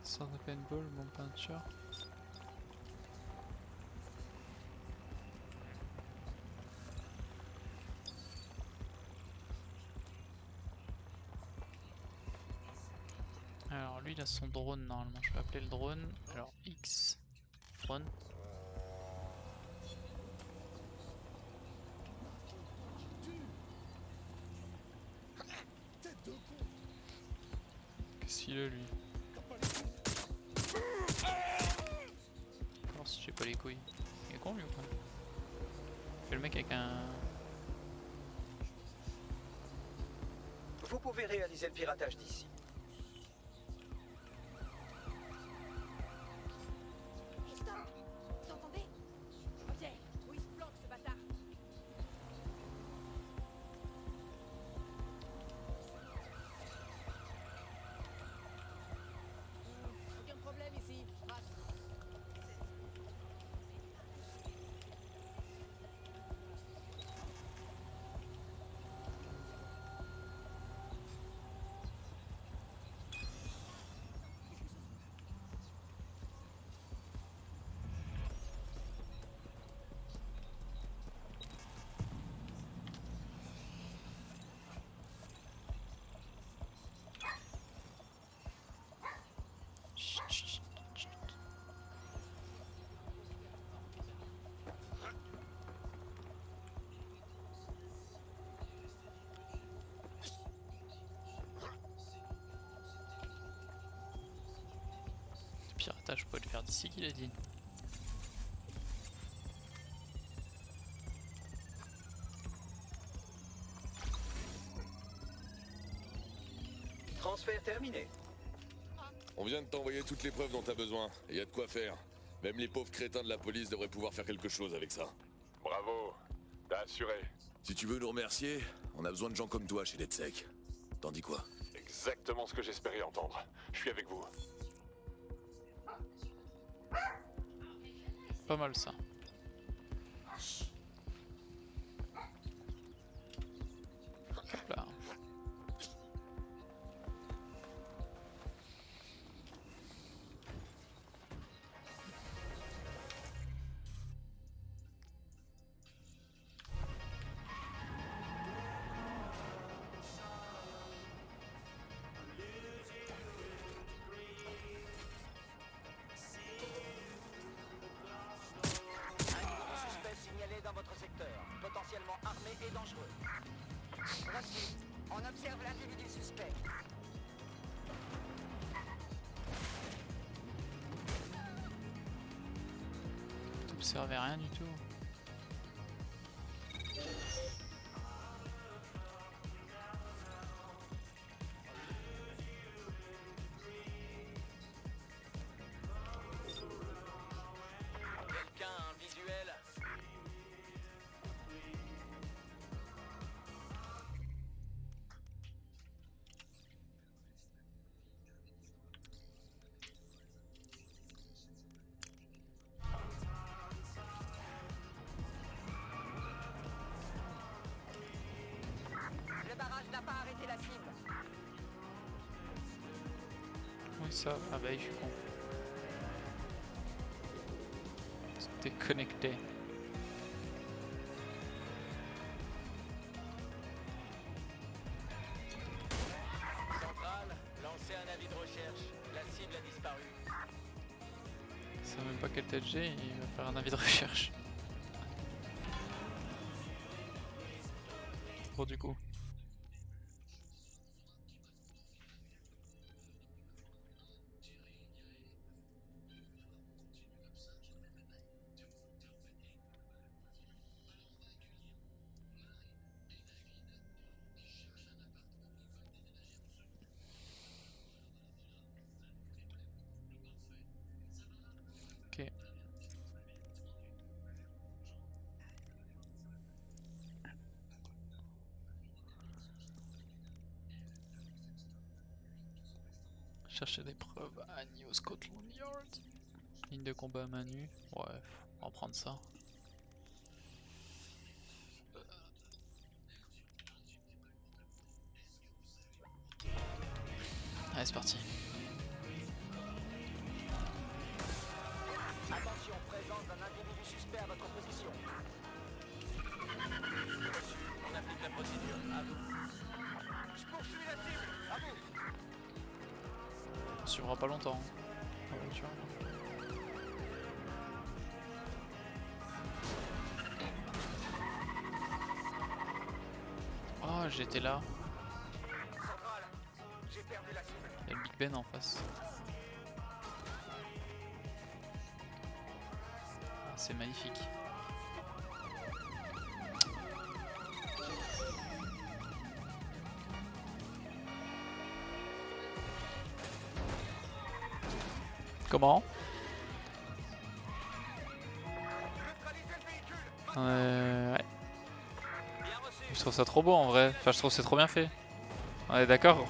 Sort de paintball, mon peinture. Alors lui il a son drone normalement, je vais appeler le drone. Alors X drone. Qu'est-ce qu'il a lui? Alors si j'ai pas les couilles. Il est con lui ou pas? Fait le mec avec un... Vous pouvez réaliser le piratage d'ici. Vous entendez? Ok, où il se planque ce bâtard? Aucun problème ici, je trace. Putain, je pourrais le faire d'ici qu'il a dit. Transfert terminé. On vient de t'envoyer toutes les preuves dont t'as besoin, et y a de quoi faire. Même les pauvres crétins de la police devraient pouvoir faire quelque chose avec ça. Bravo, t'as assuré. Si tu veux nous remercier, on a besoin de gens comme toi chez DedSec. T'en dis quoi? Exactement ce que j'espérais entendre. Je suis avec vous. Pas mal ça. Hop là. Dans votre secteur, potentiellement armé et dangereux. Reçu. On observe l'individu suspect. T'observais rien du tout. Quelqu'un a un visuel? Le barrage n'a pas arrêté la cible. Oui ça, ah bah je suis con. C'était connecté. Centrale, lancez un avis de recherche. La cible a disparu. Il sait même pas quelle tête j'ai, il va faire un avis de recherche. Bon du coup. Ok. Chercher des preuves à New Scotland Yard. Ligne de combat à main nue. Ouais, on va prendre ça. Allez, c'est parti. Attention, présence d'un individu suspect à votre position. Reçu. On applique la procédure. À vous. Je poursuis la cible. À vous. On suivra pas longtemps. La voiture. Oh, j'étais là. Centrale, j'ai perdu la cible. Il y a le Big Ben en face. C'est magnifique. Comment? Ouais. Je trouve ça trop beau en vrai. Enfin, je trouve que c'est trop bien fait. On est d'accord?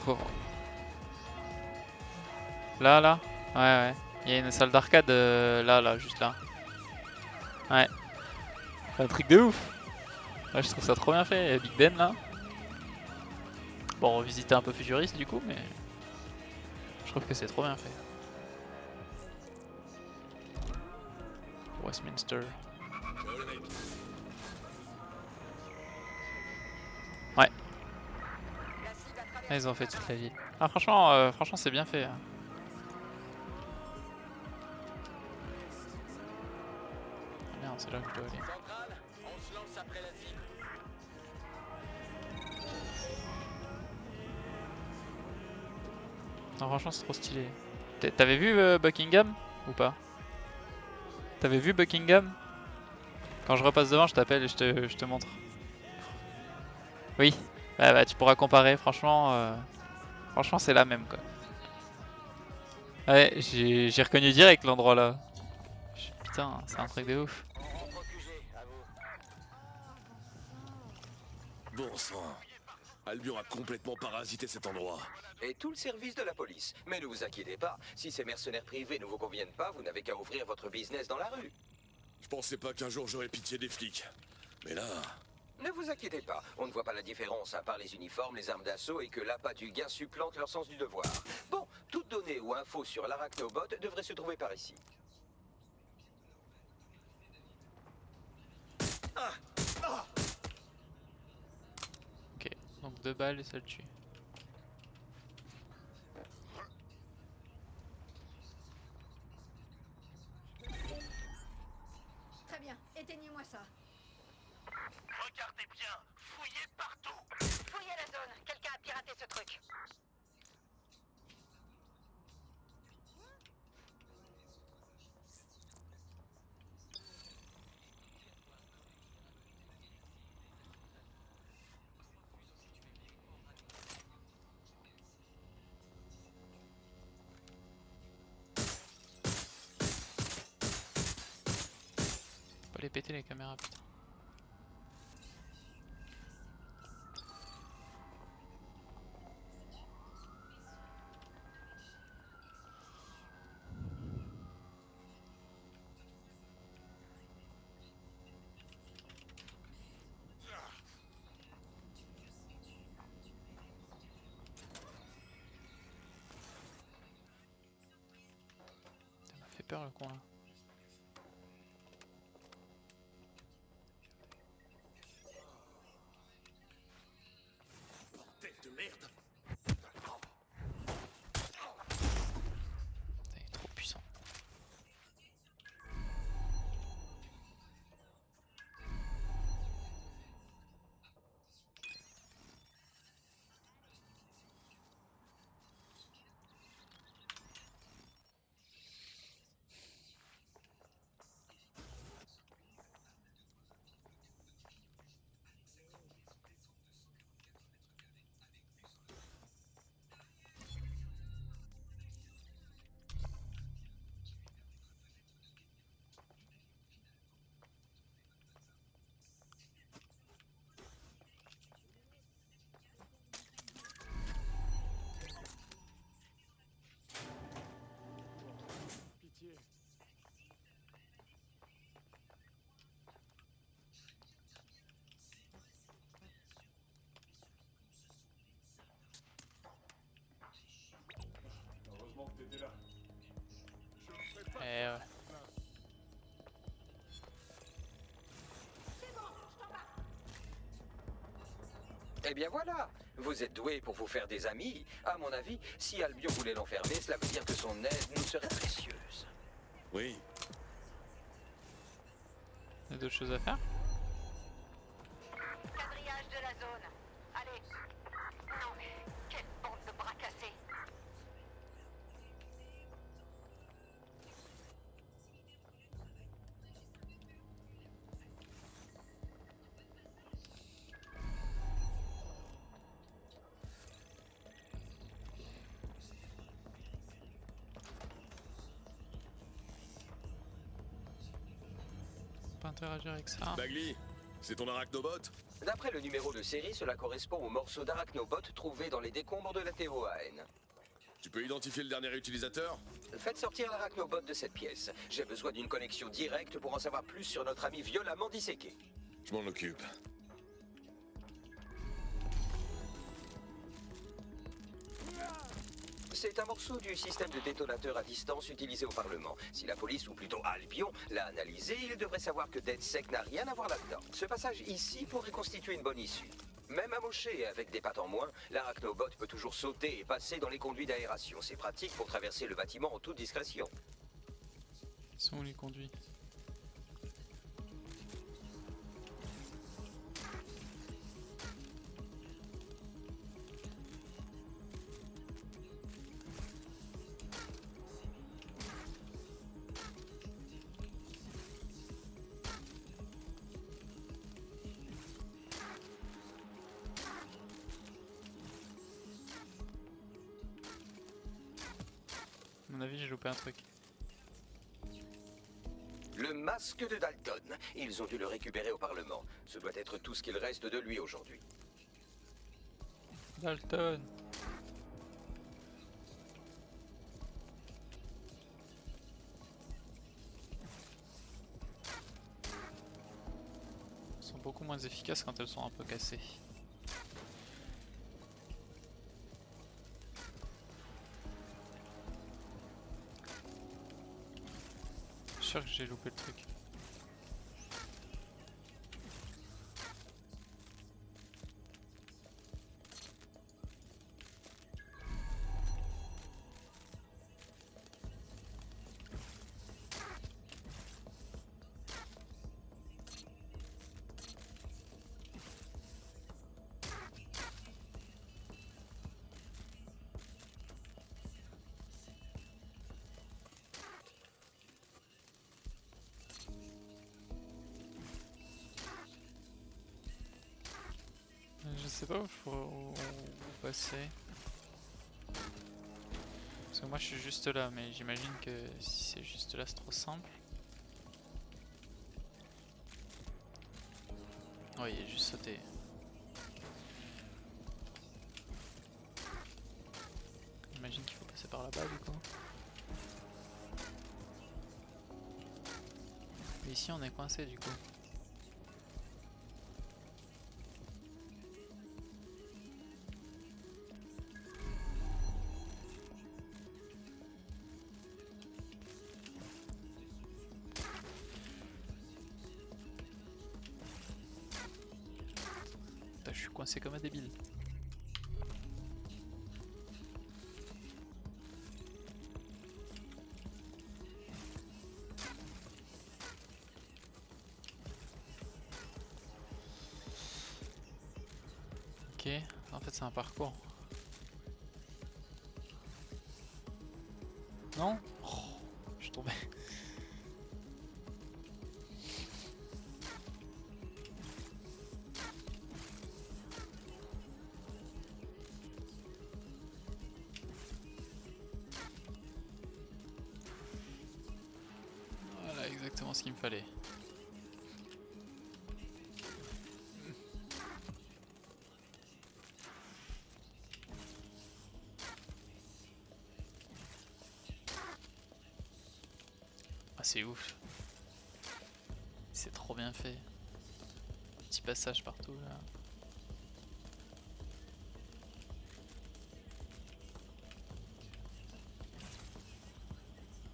Là. Ouais. Il y a une salle d'arcade là, juste là. Ouais. Un truc de ouf. Ouais, je trouve ça trop bien fait. Big Ben là. Bon, revisiter un peu futuriste du coup, mais je trouve que c'est trop bien fait. Westminster. Ouais. Ah, ils ont fait toute la ville. Ah franchement, c'est bien fait. Ah, merde, c'est là que je dois aller. Centrale, on se lance après la cible. Non, franchement, c'est trop stylé. T'avais vu Buckingham? Ou pas? T'avais vu Buckingham? Quand je repasse devant, je t'appelle et je te montre. Oui, bah, tu pourras comparer, franchement, franchement c'est la même quoi. Ouais, j'ai reconnu direct l'endroit là. Putain, c'est un truc de ouf. Bon sang. Albion a complètement parasité cet endroit. Et tout le service de la police. Mais ne vous inquiétez pas, si ces mercenaires privés ne vous conviennent pas, vous n'avez qu'à ouvrir votre business dans la rue. Je pensais pas qu'un jour j'aurais pitié des flics. Mais là... Ne vous inquiétez pas, on ne voit pas la différence à part les uniformes, les armes d'assaut et que l'appât du gain supplante leur sens du devoir. Bon, toute donnée ou info sur l'arachnobot devrait se trouver par ici. Ok, donc 2 balles et ça le tue. Très bien, éteignez-moi ça. Regardez bien, fouillez partout. Fouillez la zone. Quelqu'un a piraté ce truc. Faut les péter les caméras, putain. Ça m'a fait peur le con là. Tête de merde. Il est trop puissant. Pitié. Heureusement que t'étais là. Je me ferai pas. Eh ouais. Eh bien voilà, vous êtes doué pour vous faire des amis. À mon avis, si Albion voulait l'enfermer, cela veut dire que son aide nous serait précieuse. Oui. Il y a d'autres choses à faire? Quadrillage de la zone. Allez. Non mais, quelle bande de bras cassés. Pas interagir avec ça. Bagley, c'est ton arachnobot? D'après le numéro de série, cela correspond au morceau d'arachnobot trouvé dans les décombres de la TOAN. Tu peux identifier le dernier utilisateur? Faites sortir l'arachnobot de cette pièce. J'ai besoin d'une connexion directe pour en savoir plus sur notre ami violemment disséqué. Je m'en occupe. C'est un morceau du système de détonateur à distance utilisé au Parlement. Si la police, ou plutôt Albion, l'a analysé, il devrait savoir que DedSec n'a rien à voir là-dedans. Ce passage ici pourrait constituer une bonne issue. Même amoché et avec des pattes en moins, l'arachnobot peut toujours sauter et passer dans les conduits d'aération. C'est pratique pour traverser le bâtiment en toute discrétion. Sont où les conduits? avis j'ai loupé un truc. Le masque de Dalton. Ils ont dû le récupérer au Parlement. Ce doit être tout ce qu'il reste de lui aujourd'hui. Dalton. Elles sont beaucoup moins efficaces quand elles sont un peu cassées. Je suis sûr que j'ai loupé le truc. Je sais pas où passer. Parce que moi je suis juste là, mais j'imagine que si c'est juste là c'est trop simple. Oh, il est juste sauté. J'imagine qu'il faut passer par là-bas du coup. Mais ici on est coincé du coup. Je suis coincé comme un débile. Ok, en fait c'est un parcours. Non? Oh, je suis tombé. Voilà exactement ce qu'il me fallait. Ah c'est ouf. C'est trop bien fait. Petit passage partout là.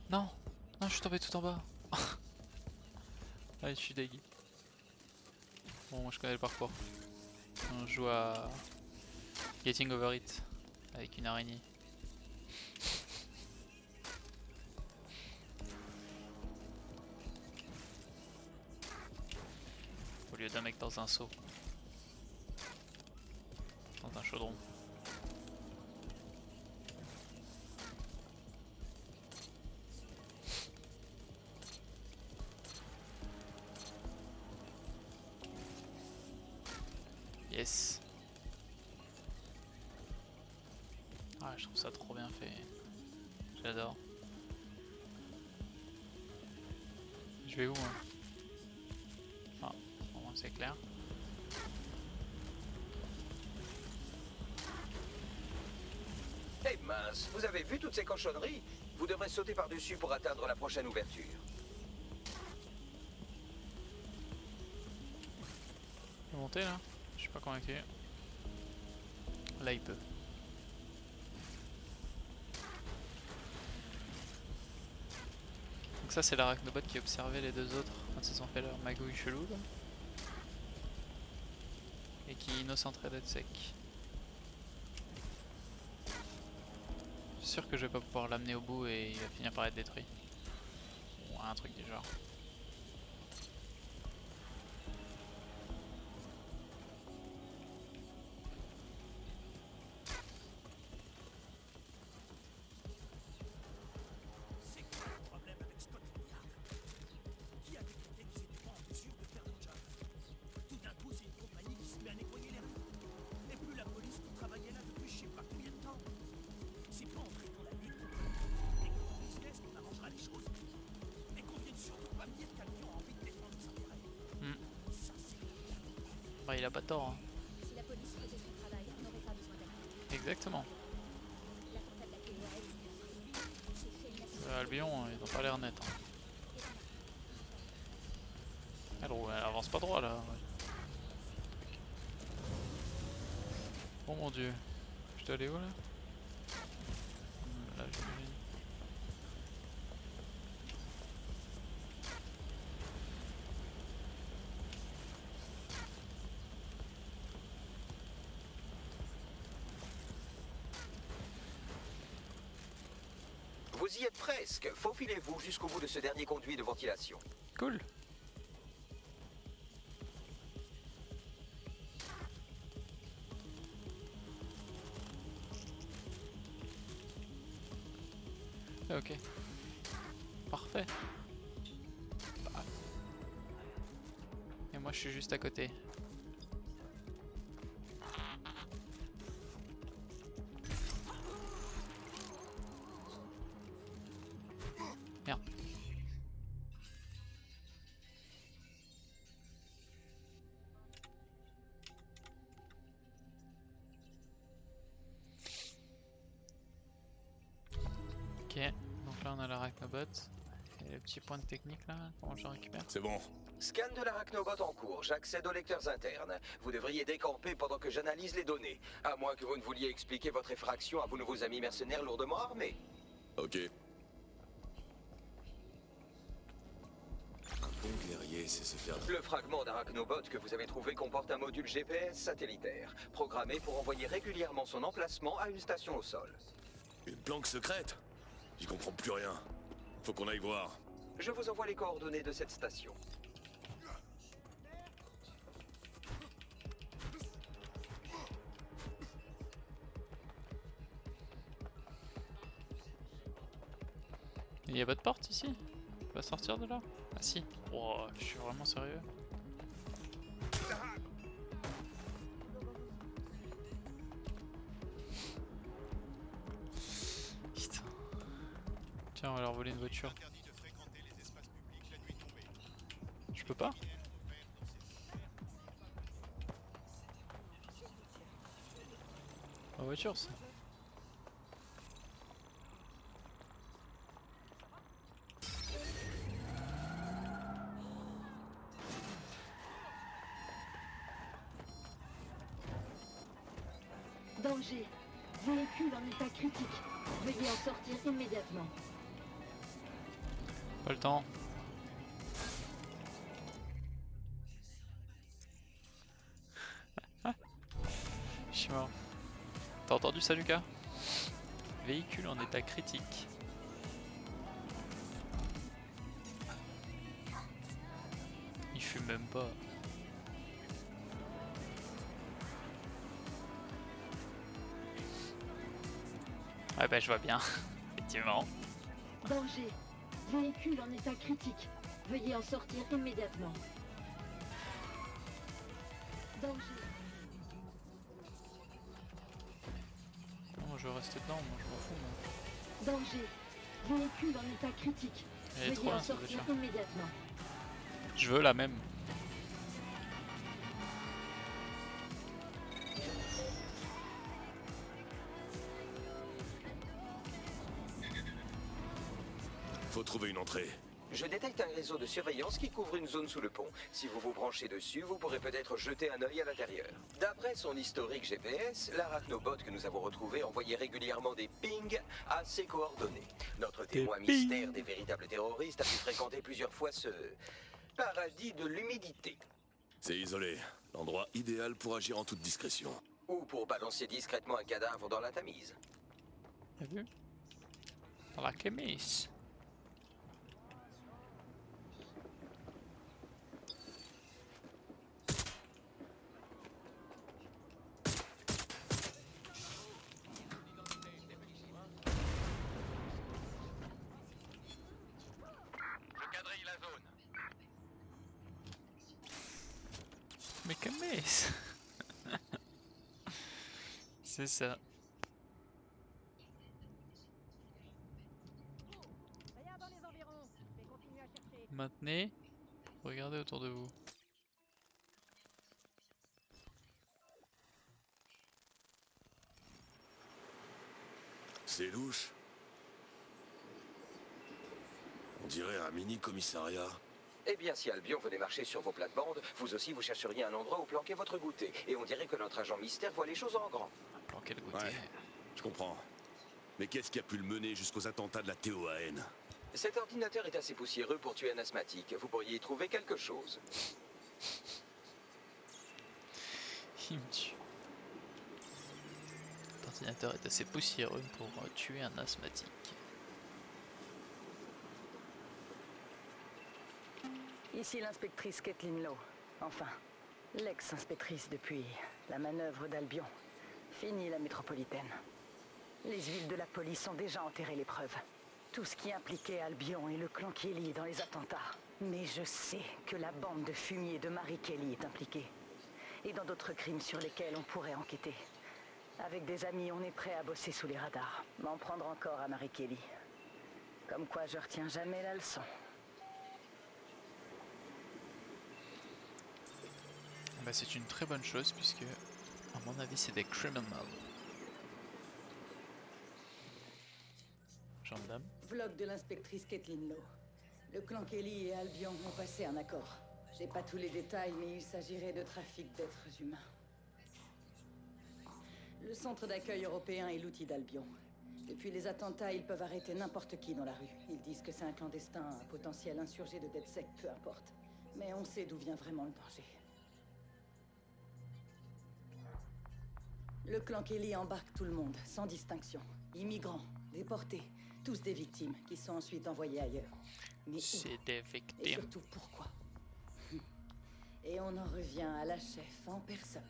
Non! Non, je suis tombé tout en bas. Ouais, je suis deg. Bon, moi je connais le parcours. On joue à Getting Over It avec une araignée. Au lieu d'un mec dans un seau. Dans un chaudron. Yes. Ah, je trouve ça trop bien fait. J'adore. Je vais où moi? Ah, au moins c'est clair. Eh mince, vous avez vu toutes ces cochonneries? Vous devrez sauter par-dessus pour atteindre la prochaine ouverture. Il peut monter là? Je suis pas convaincu. Là il peut. Donc ça c'est l'arachnobot qui observait les deux autres quand ils ont fait leur magouille chelou là. Et qui innocenterait DeadSec. Je suis sûr que je vais pas pouvoir l'amener au bout et il va finir par être détruit. Ou un truc du genre. Enfin, il a pas tort. Hein. Si la police faisait son travail, on n'aurait pas besoin d'accueillir. Exactement. L'attentat de la télé a explosé. Albion, ils ont pas l'air net. Hein. Elle avance pas droit là. Oh mon dieu. Je dois aller où là? Là j'imagine. Vous y êtes presque. Faufilez-vous jusqu'au bout de ce dernier conduit de ventilation. Cool. Ok. Parfait. Et moi je suis juste à côté. Merde. Ok, donc là on a l'arachnobot. Et le petit point de technique là, comment je le récupère? C'est bon. Scan de l'arachnobot en cours. J'accède aux lecteurs internes. Vous devriez décamper pendant que j'analyse les données. À moins que vous ne vouliez expliquer votre effraction à vos nouveaux amis mercenaires lourdement armés. Ok. Un bon guerrier, c'est se faire... Le fragment d'arachnobot que vous avez trouvé comporte un module GPS satellitaire, programmé pour envoyer régulièrement son emplacement à une station au sol. Une planque secrète? J'y comprends plus rien. Faut qu'on aille voir. Je vous envoie les coordonnées de cette station. Il y a pas de porte ici? On va sortir de là? Ah si. Oh, je suis vraiment sérieux. Putain. Tiens, on va leur voler une voiture. Je peux pas? Ma voiture ça. Danger. Véhicule en état critique. Veuillez en sortir immédiatement. Pas le temps. Je suis mort. T'as entendu ça, Lucas? Véhicule en état critique. Il fume même pas. Ouais bah je vois bien, effectivement. Danger. Véhicule en état critique. Veuillez en sortir immédiatement. Danger. Non, je veux rester dedans, moi je m'en fous. Moi. Danger. Véhicule en état critique. Elle est trop Veuillez en bien cette sortir voiture. immédiatement. Je veux la même. Faut trouver une entrée. Je détecte un réseau de surveillance qui couvre une zone sous le pont. Si vous vous branchez dessus, vous pourrez peut-être jeter un œil à l'intérieur. D'après son historique GPS, l'arachnobot que nous avons retrouvé envoyait régulièrement des pings à ses coordonnées. Notre témoin mystère des véritables terroristes a pu fréquenter plusieurs fois ce paradis de l'humidité. C'est isolé. L'endroit idéal pour agir en toute discrétion. Ou pour balancer discrètement un cadavre dans la Tamise. T'as vu? Dans la Kémis. Mais Kémis. C'est ça. Maintenez, regardez autour de vous. C'est louche. On dirait un mini-commissariat. Eh bien, si Albion venait marcher sur vos plates-bandes, vous aussi vous chercheriez un endroit où planquer votre goûter. Et on dirait que notre agent mystère voit les choses en grand. Planquer le goûter. Ouais, je comprends. Mais qu'est-ce qui a pu le mener jusqu'aux attentats de la TOAN? Cet ordinateur est assez poussiéreux pour tuer un asthmatique. Vous pourriez y trouver quelque chose. Il me tue. L'ordinateur est assez poussiéreux pour tuer un asthmatique. Ici l'inspectrice Caitlin Lowe. Enfin, l'ex-inspectrice depuis la manœuvre d'Albion. Fini la métropolitaine. Les huiles de la police ont déjà enterré les preuves. Tout ce qui impliquait Albion et le clan Kelly dans les attentats. Mais je sais que la bande de fumier de Marie Kelly est impliquée. Et dans d'autres crimes sur lesquels on pourrait enquêter. Avec des amis, on est prêt à bosser sous les radars. M'en prendre encore à Marie Kelly. Comme quoi je retiens jamais la leçon. Bah, c'est une très bonne chose puisque, à mon avis, c'est des criminals. Gendarme. Vlog de l'inspectrice Caitlin Lowe. Le clan Kelly et Albion ont passé un accord. J'ai pas tous les détails, mais il s'agirait de trafic d'êtres humains. Le centre d'accueil européen est l'outil d'Albion. Depuis les attentats, ils peuvent arrêter n'importe qui dans la rue. Ils disent que c'est un clandestin, un potentiel insurgé de DedSec, peu importe. Mais on sait d'où vient vraiment le danger. Le clan Kelly embarque tout le monde, sans distinction. Immigrants, déportés, tous des victimes qui sont ensuite envoyés ailleurs. Mais c'est des victimes. Et surtout pourquoi? Et on en revient à la chef en personne.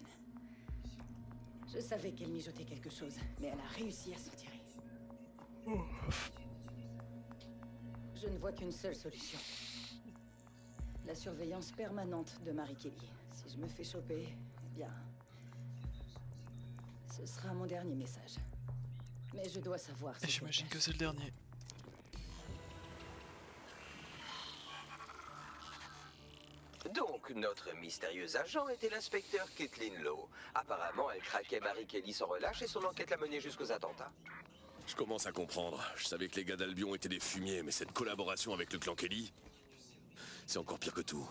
Je savais qu'elle mijotait quelque chose, mais elle a réussi à s'en tirer. Je ne vois qu'une seule solution. La surveillance permanente de Marie Kelly. Si je me fais choper, eh bien... ce sera mon dernier message. Mais je dois savoir si... J'imagine que c'est le dernier. Donc, notre mystérieux agent était l'inspecteur Caitlin Lowe. Apparemment, elle craquait Marie Kelly sans relâche et son enquête l'a menée jusqu'aux attentats. Je commence à comprendre. Je savais que les gars d'Albion étaient des fumiers, mais cette collaboration avec le clan Kelly, c'est encore pire que tout.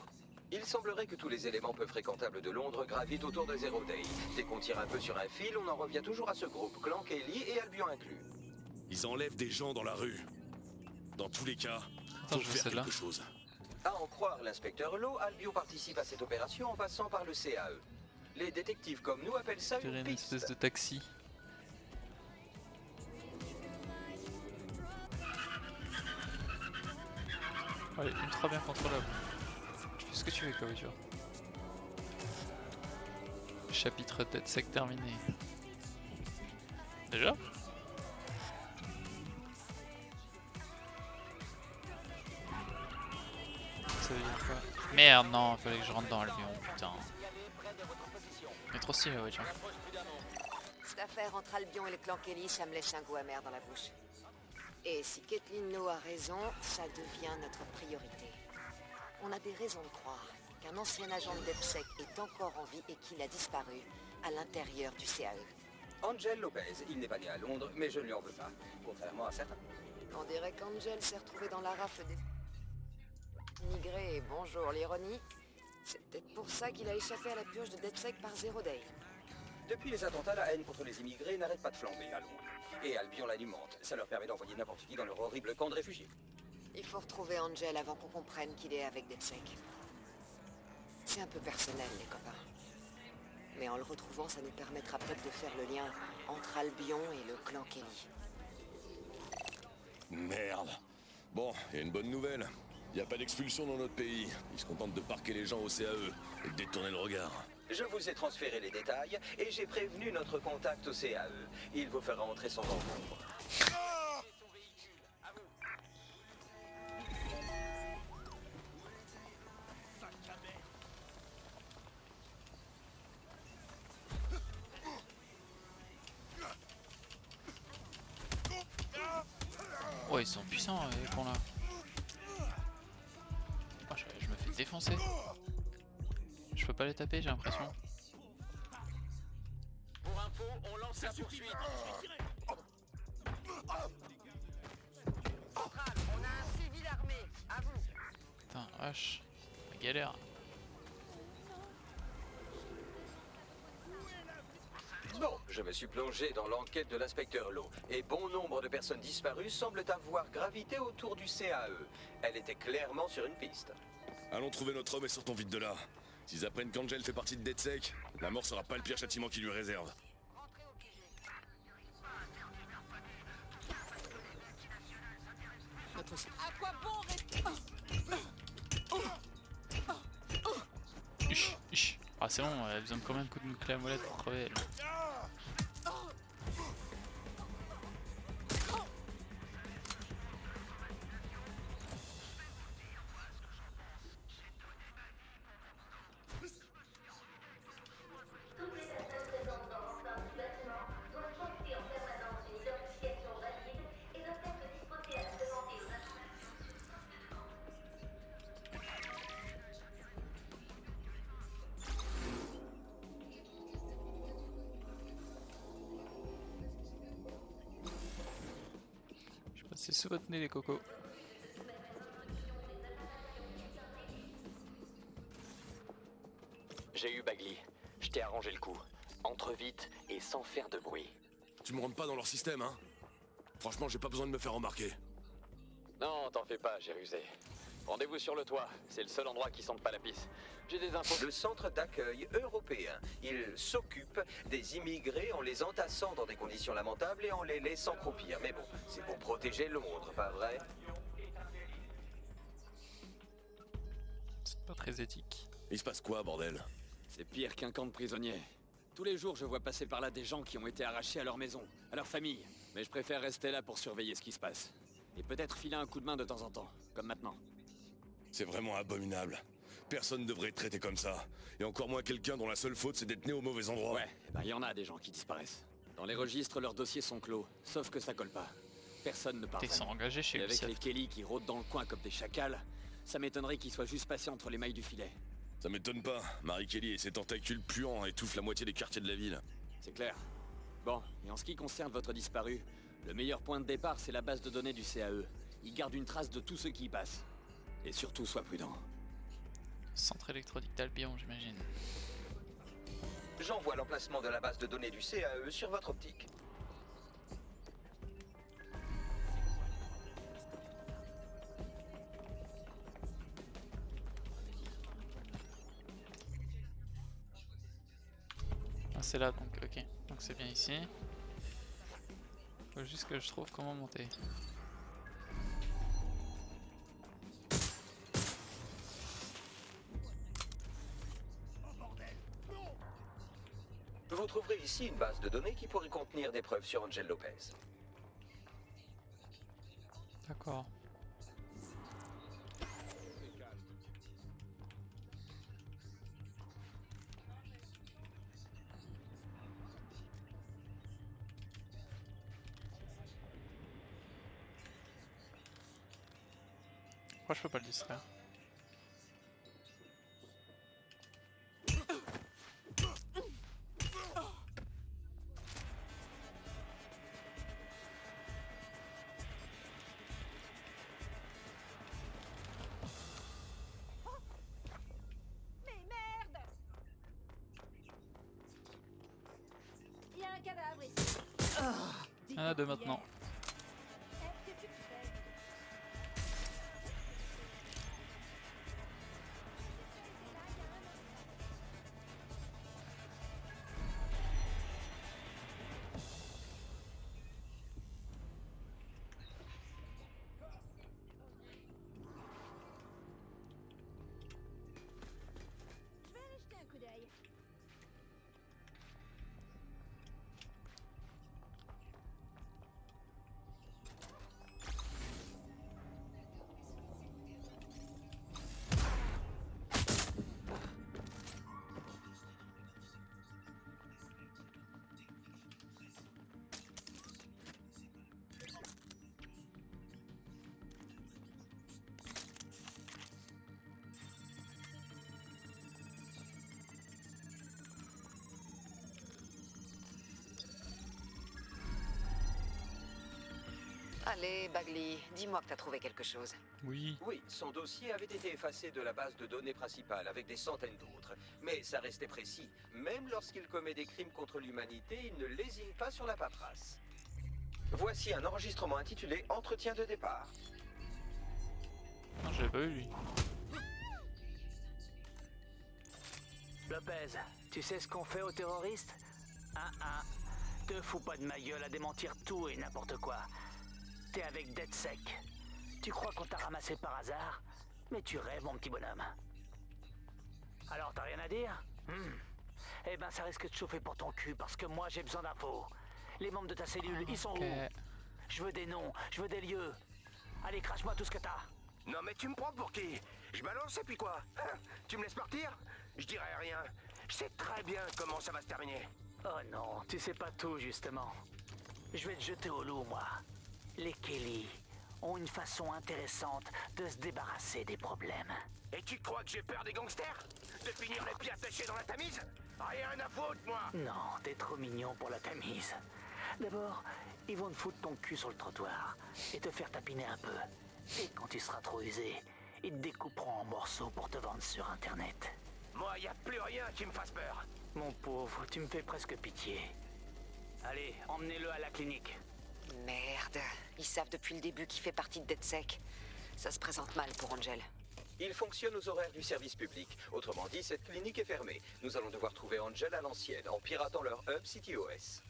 Il semblerait que tous les éléments peu fréquentables de Londres gravitent autour de Zero Day. Dès qu'on tire un peu sur un fil, on en revient toujours à ce groupe, clan Kelly et Albion inclus. Ils enlèvent des gens dans la rue. Dans tous les cas, faut faire quelque chose. À en croire l'inspecteur Lowe, Albion participe à cette opération en passant par le CAE. Les détectives comme nous appellent ça une piste. Espèce de taxi. Allez, ultra bien contrôlable. Tu fais ce que tu veux avec la voiture. Chapitre DedSec terminé. Déjà? Ça veut dire quoi? Merde, non, il fallait que je rentre dans Albion, putain. Mais trop stylé la voiture. Cette affaire entre Albion et le clan Kelly, ça me laisse un goût amer dans la bouche. Et si Caitlin Lowe a raison, ça devient notre priorité. On a des raisons de croire qu'un ancien agent de DedSec est encore en vie et qu'il a disparu à l'intérieur du CAE. Angel Lopez, il n'est pas né à Londres, mais je ne lui en veux pas, contrairement à certains. On dirait qu'Angel s'est retrouvé dans la rafle des immigrés, et bonjour l'ironie. C'est peut-être pour ça qu'il a échappé à la purge de DedSec par Zero Day. Depuis les attentats, la haine contre les immigrés n'arrête pas de flamber à Londres. Et Albion l'alimente. Ça leur permet d'envoyer n'importe qui dans leur horrible camp de réfugiés. Il faut retrouver Angel avant qu'on comprenne qu'il est avec DedSec. C'est un peu personnel, les copains. Mais en le retrouvant, ça nous permettra peut-être de faire le lien entre Albion et le clan Kelly. Merde. Bon, il y a une bonne nouvelle. Il n'y a pas d'expulsion dans notre pays. Ils se contentent de parquer les gens au CAE et de détourner le regard. Je vous ai transféré les détails et j'ai prévenu notre contact au CAE. Il vous fera entrer son encombre. Ouais, ils sont puissants les cons là. Oh, je me fais défoncer. Je peux pas les taper, j'ai l'impression. Pour info, on lance la poursuite. Central, on a un civil armé. À vous. Putain, vache. La galère. Bon, je me suis plongé dans l'enquête de l'inspecteur Lowe, et bon nombre de personnes disparues semblent avoir gravité autour du CAE. Elle était clairement sur une piste. Allons trouver notre homme et sortons vite de là. S'ils apprennent qu'Angel fait partie de DedSec, la mort sera pas le pire châtiment qu'ils lui réservent. À quoi bon rester... Ah c'est bon, elle a besoin de combien de coups de clé à molette pour crever elle. C'est sous votre nez les cocos. J'ai eu Bagley. Je t'ai arrangé le coup. Entre vite et sans faire de bruit. Tu me rentres pas dans leur système, hein? Franchement, j'ai pas besoin de me faire remarquer. Non, t'en fais pas, j'ai rusé. Rendez-vous sur le toit. C'est le seul endroit qui sente pas la pisse. J'ai des infos. Le centre d'accueil européen. Il s'occupe des immigrés en les entassant dans des conditions lamentables et en les laissant croupir. Mais bon, c'est pour protéger Londres, pas vrai? C'est pas très éthique. Il se passe quoi, bordel? C'est pire qu'un camp de prisonniers. Tous les jours, je vois passer par là des gens qui ont été arrachés à leur maison, à leur famille. Mais je préfère rester là pour surveiller ce qui se passe. Et peut-être filer un coup de main de temps en temps, comme maintenant. C'est vraiment abominable. Personne ne devrait être traité comme ça. Et encore moins quelqu'un dont la seule faute c'est d'être né au mauvais endroit. Ouais, ben y en a des gens qui disparaissent. Dans les registres, leurs dossiers sont clos. Sauf que ça colle pas. Personne ne parle. Ils sont engagés chez Et avec Ubisoft. les Kelly qui rôdent dans le coin comme des chacals, ça m'étonnerait qu'ils soient juste passés entre les mailles du filet. Ça m'étonne pas. Marie Kelly et ses tentacules puants étouffent la moitié des quartiers de la ville. C'est clair. Bon, et en ce qui concerne votre disparu, le meilleur point de départ, c'est la base de données du CAE. Il garde une trace de tous ceux qui y passent. Et surtout, sois prudent. Centre électronique d'Albion, j'imagine. J'envoie l'emplacement de la base de données du CAE sur votre optique. Ah c'est là donc, ok. Donc c'est bien ici. Faut juste que je trouve comment monter. Vous trouverez ici une base de données qui pourrait contenir des preuves sur Angel Lopez. D'accord. Pourquoi je peux pas le distraire? Mais merde! Il y a un cadavre ici. Il y en a deux maintenant. Qu'est-ce que tu fais? Je vais aller jeter un coup d'œil. Allez, Bagley, dis-moi que t'as trouvé quelque chose. Oui. Oui, son dossier avait été effacé de la base de données principale avec des centaines d'autres. Mais ça restait précis. Même lorsqu'il commet des crimes contre l'humanité, il ne lésine pas sur la paperasse. Voici un enregistrement intitulé Entretien de départ. Non, je l'avais pas eu lui. Lopez, tu sais ce qu'on fait aux terroristes? Te fous pas de ma gueule à démentir tout et n'importe quoi. T'es avec DedSec. Tu crois qu'on t'a ramassé par hasard? Mais tu rêves, mon petit bonhomme. Alors, t'as rien à dire? Eh ben, ça risque de chauffer pour ton cul, parce que moi, j'ai besoin d'infos. Les membres de ta cellule, ils sont où? Je veux des noms, je veux des lieux. Allez, crache-moi tout ce que t'as. Non mais tu me prends pour qui? Je balance et puis quoi? Tu me laisses partir? Je dirai rien. Je sais très bien comment ça va se terminer. Oh non, tu sais pas tout, justement. Je vais te jeter au loup, moi. Les Kelly ont une façon intéressante de se débarrasser des problèmes. Et tu crois que j'ai peur des gangsters? De finir les pieds attachés dans la Tamise? Rien à foutre, moi! Non, t'es trop mignon pour la Tamise. D'abord, ils vont te foutre ton cul sur le trottoir et te faire tapiner un peu. Et quand tu seras trop usé, ils te découperont en morceaux pour te vendre sur Internet. Moi, y a plus rien qui me fasse peur. Mon pauvre, tu me fais presque pitié. Allez, emmenez-le à la clinique. Merde, ils savent depuis le début qu'il fait partie de DedSec. Ça se présente mal pour Angel. Il fonctionne aux horaires du service public. Autrement dit, cette clinique est fermée. Nous allons devoir trouver Angel à l'ancienne, en piratant leur hub CityOS.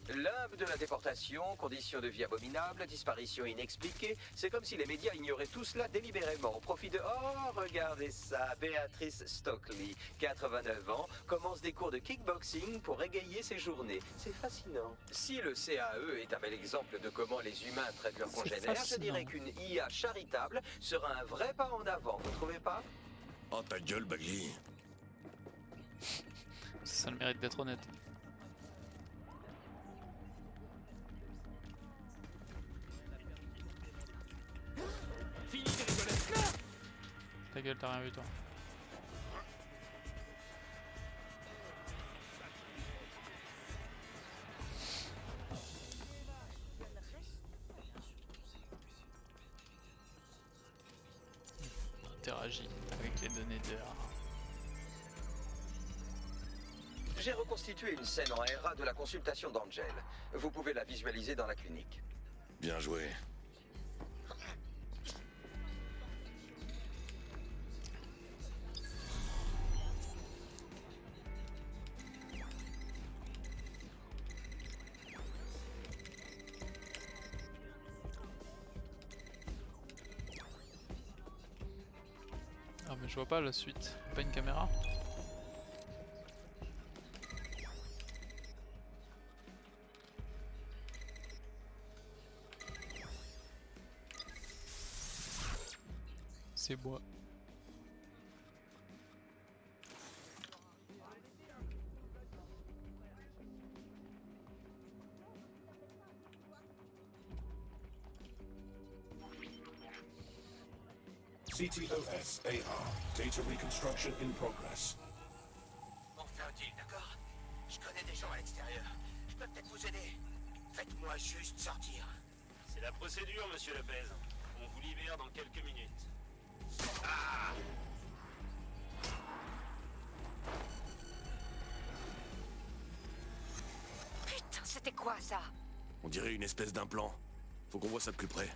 L'hub de la déportation, conditions de vie abominables, disparition inexpliquée, c'est comme si les médias ignoraient tout cela délibérément au profit de... Oh, regardez ça, Béatrice Stockley, 89 ans, commence des cours de kickboxing pour égayer ses journées. C'est fascinant. Si le CAE est un bel exemple de comment les humains traitent leurs congénères, je dirais qu'une IA charitable sera un vrai pas en avant, vous trouvez pas? Oh ta gueule, Bagley. Ça a le mérite d'être honnête. Ta gueule, t'as rien vu toi. Interagis avec les données de... J'ai reconstitué une scène en RA de la consultation d'Angel. Vous pouvez la visualiser dans la clinique. Bien joué. Ah mais je vois pas la suite. Pas une caméra? C'est bois. CTOS AR. Data reconstruction in progress. On fait un deal, d'accord? Je connais des gens à l'extérieur. Je peux peut-être vous aider. Faites-moi juste sortir. C'est la procédure, monsieur Lopez. On vous libère dans quelques minutes. Ah! Putain, c'était quoi ça? On dirait une espèce d'implant. Faut qu'on voit ça de plus près.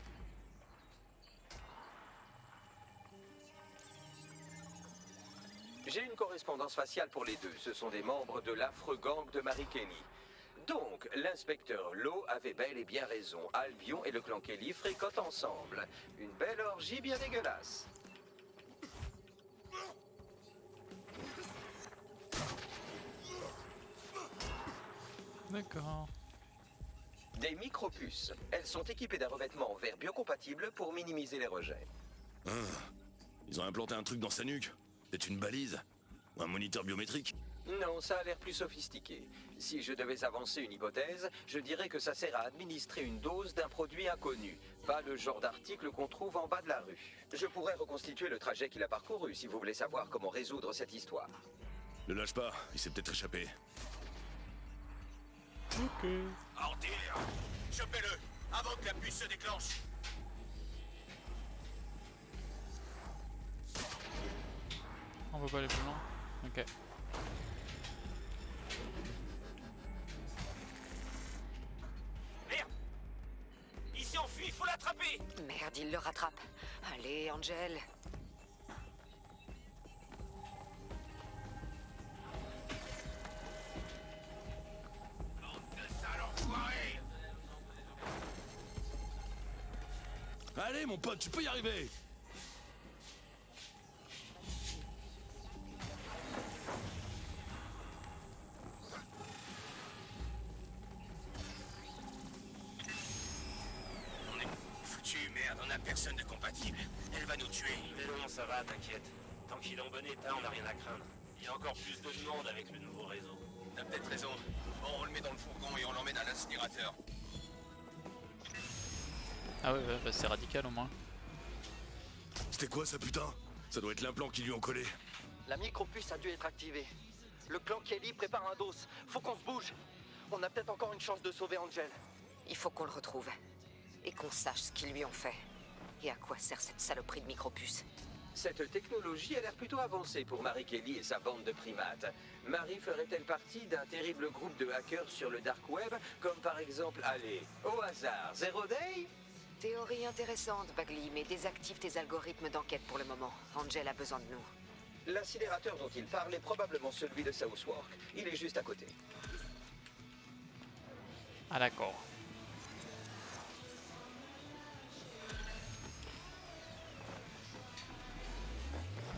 J'ai une correspondance faciale pour les deux. Ce sont des membres de l'affreux gang de Mary Kelly. Donc, l'inspecteur Lowe avait bel et bien raison. Albion et le clan Kelly fréquentent ensemble. Une belle orgie bien dégueulasse. D'accord. Des micropuces. Elles sont équipées d'un revêtement en verre biocompatible pour minimiser les rejets. Ah, ils ont implanté un truc dans sa nuque. C'est une balise? Ou un moniteur biométrique? Non, ça a l'air plus sophistiqué. Si je devais avancer une hypothèse, je dirais que ça sert à administrer une dose d'un produit inconnu. Pas le genre d'article qu'on trouve en bas de la rue. Je pourrais reconstituer le trajet qu'il a parcouru si vous voulez savoir comment résoudre cette histoire. Ne lâche pas, il s'est peut-être échappé. Ok. Ordir, chopez-le avant que la puce se déclenche. On va pas aller plus loin. Ok. Merde! Il s'est enfui, il faut l'attraper! Merde, il le rattrape. Allez, Angel. Allez, mon pote, tu peux y arriver. On est foutu, merde, on a personne de compatible. Elle va nous tuer. Non, ça va, t'inquiète. Tant qu'il est en bon état, on n'a rien à craindre. Il y a encore plus de demandes avec le nouveau réseau. T'as peut-être raison. Bon, on le met dans le fourgon et on l'emmène à l'incinérateur. Ah ouais, bah c'est radical au moins. C'était quoi ça, putain? Ça doit être l'implant qui lui ont collé. La micropuce a dû être activée. Le clan Kelly prépare un dos. Faut qu'on se bouge. On a peut-être encore une chance de sauver Angel. Il faut qu'on le retrouve. Et qu'on sache ce qu'ils lui ont fait. Et à quoi sert cette saloperie de micropuce? Cette technologie a l'air plutôt avancée pour Marie Kelly et sa bande de primates. Marie ferait-elle partie d'un terrible groupe de hackers sur le dark web, comme par exemple, allez, au hasard, Zero Day? Théorie intéressante, Bagley, mais désactive tes algorithmes d'enquête pour le moment. Angel a besoin de nous. L'incinérateur dont il parle est probablement celui de Southwark. Il est juste à côté. Ah d'accord.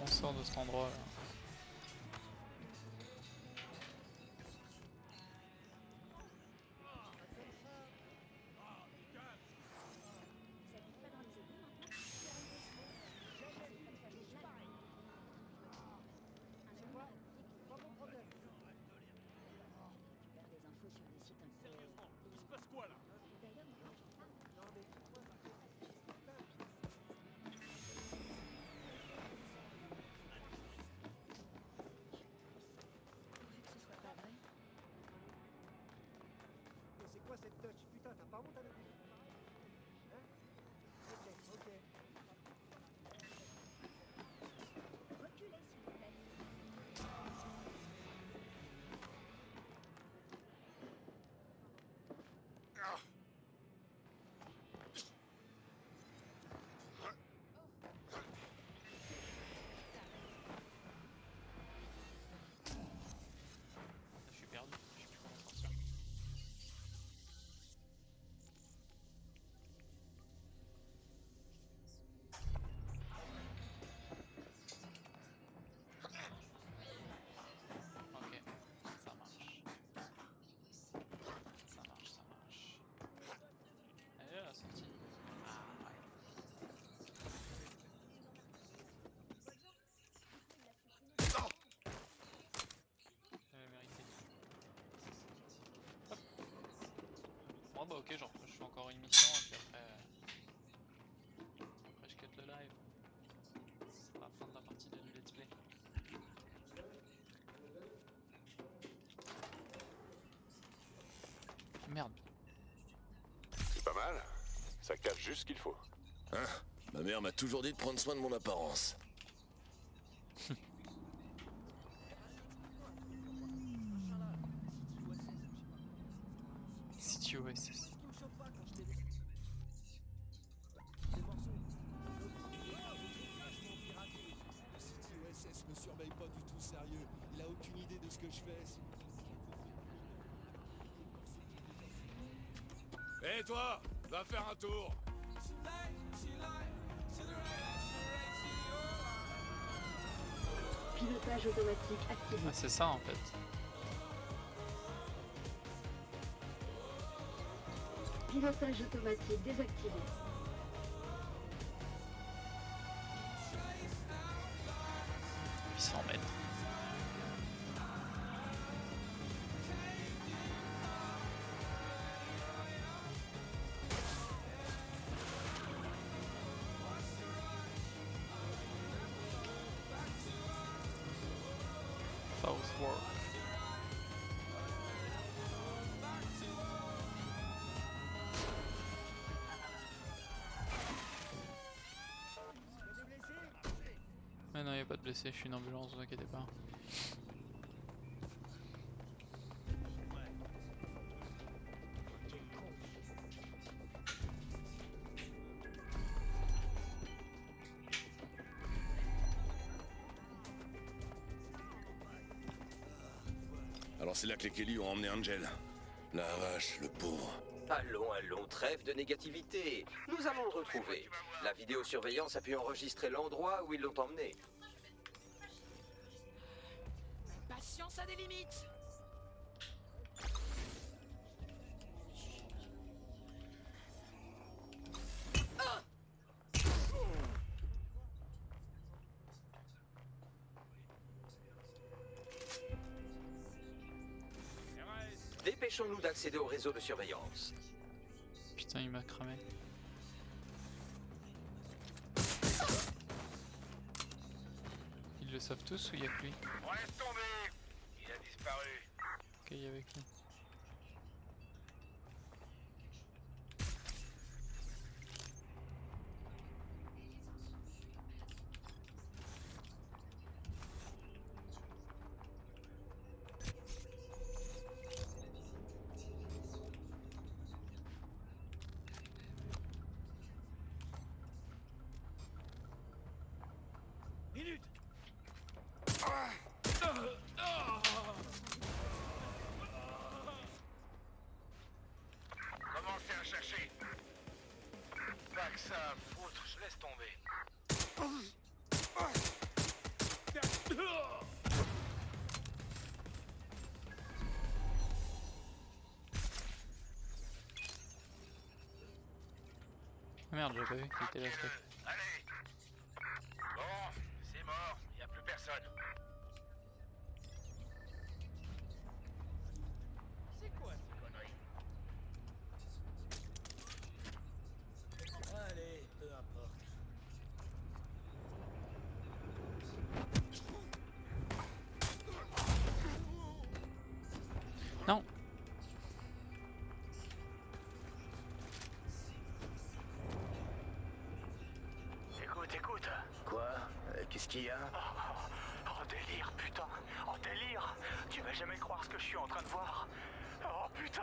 On sort de cet endroit là. C'est quoi cette touch? Putain, t'as pas honte à nous? Hein? Ok, ok. Reculez, s'il vous plaît. Je suis perdu, je sais plus comment sortir. Ok, ça marche. Ça marche, ça marche. Elle est là la sortie. Ah ouais. Elle mérité. Hop. Bon bah ok, genre je fais encore une mission et puis après je cut le live. C'est la fin de la partie de du let's play. Merde. C'est pas mal. Ça cache juste ce qu'il faut. Hein? Ma mère m'a toujours dit de prendre soin de mon apparence. City OSS. City OSS me surveille pas du tout sérieux. Il a aucune idée de ce que je fais. Hé toi, va faire un tour. Pilotage automatique activé. Ah c'est ça en fait. Pilotage automatique désactivé. 800 mètres. Southwark. non, y a pas de blessés, je suis une ambulance, vous inquiétez pas. Alors c'est là que les Kelly ont emmené Angel. La vache, le pauvre. Allons, allons, trêve de négativité. Nous allons le retrouver. La vidéosurveillance a pu enregistrer l'endroit où ils l'ont emmené. Patience a des limites. Dépêchons-nous d'accéder au réseau de surveillance. Putain, il m'a cramé. Ils le savent tous ou y'a que lui? On laisse tomber. Il a disparu. Ok, y'a avec lui. Minute. Commencez à chercher. Pas que ça à foutre, je laisse tomber. Ah merde, j'avais pas vu qu'il était là. Allez. Bon, c'est mort, y a plus personne. C'est quoi ces conneries? Allez, peu importe. Non. Écoute. Quoi? Qu'est-ce qu'il y a? En délire, putain. En délire. Tu vas jamais croire ce que je suis en train de voir. Oh putain.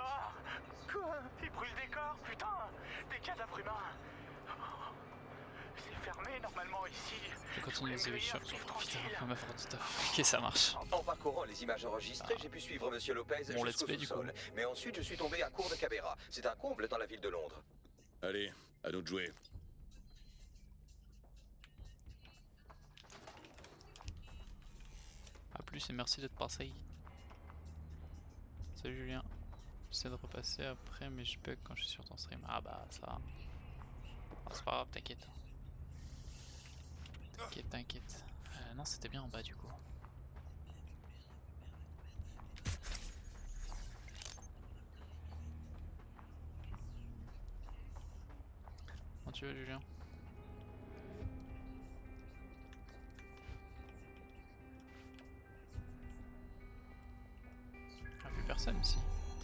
Quoi? Ils brûlent des corps, putain. Des cadavres humains. C'est fermé normalement ici. Je continue les émissions sur putain, on m'a fait du taf. Ok, ça marche. En parcourant les images enregistrées, j'ai pu suivre Monsieur Lopez Bon, jusqu'au sous-sol. Mais ensuite, je suis tombé à court de caméra. C'est un comble dans la ville de Londres. Allez, à nous de jouer. A plus et merci d'être passé. Salut Julien. J'essaie de repasser après mais je bug quand je suis sur ton stream. Ah bah ça. Ah, c'est pas grave, t'inquiète. T'inquiète. Non, c'était bien en bas du coup. Comment tu vas Julien? Ah, plus personne ici.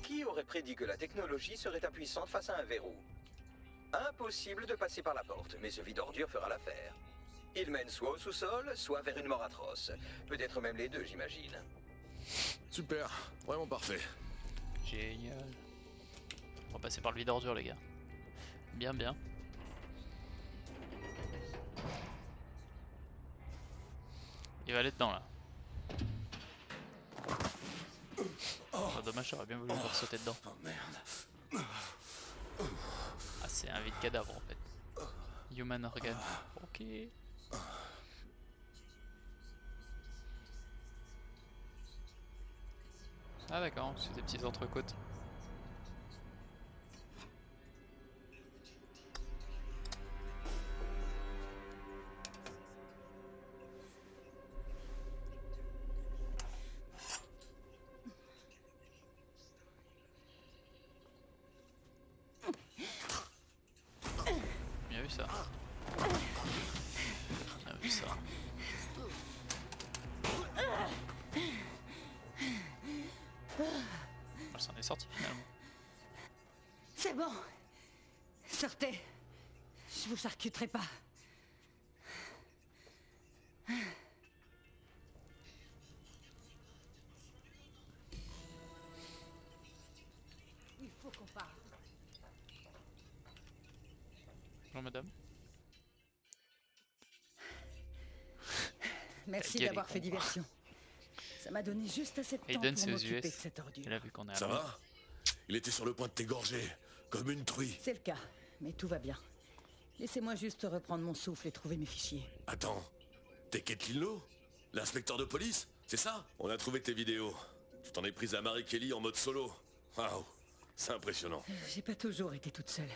Qui aurait prédit que la technologie serait impuissante face à un verrou? Impossible de passer par la porte, mais ce vide ordure fera l'affaire. Il mène soit au sous-sol, soit vers une mort atroce. Peut-être même les deux, j'imagine. Super, vraiment parfait. Génial. On va passer par le vide ordure les gars. Bien. Il va aller dedans là. Oh, dommage, j'aurais bien voulu pouvoir sauter dedans. Oh merde. Ah, c'est un vide cadavre en fait. Human organ. Ok. Ah d'accord, c'est des petites entrecôtes. Bien vu ça. Bien vu ça. Elle s'en est sortie finalement. C'est bon. Sortez. Je vous charcuterai pas. qu'on part. Bonjour madame. Merci d'avoir fait diversion. Ça m'a donné juste assez de temps Aiden, pour c'est aux m'occuper de US. cette ordure. Il a vu qu'on est à Ça Londres. va? Il était sur le point de t'égorger, comme une truie. C'est le cas, mais tout va bien. Laissez-moi juste reprendre mon souffle et trouver mes fichiers. Attends, t'es Caitlin Lowe? L'inspecteur de police? C'est ça? On a trouvé tes vidéos. Tu t'en es prise à Mary Kelly en mode solo. Waouh, c'est impressionnant. J'ai pas toujours été toute seule.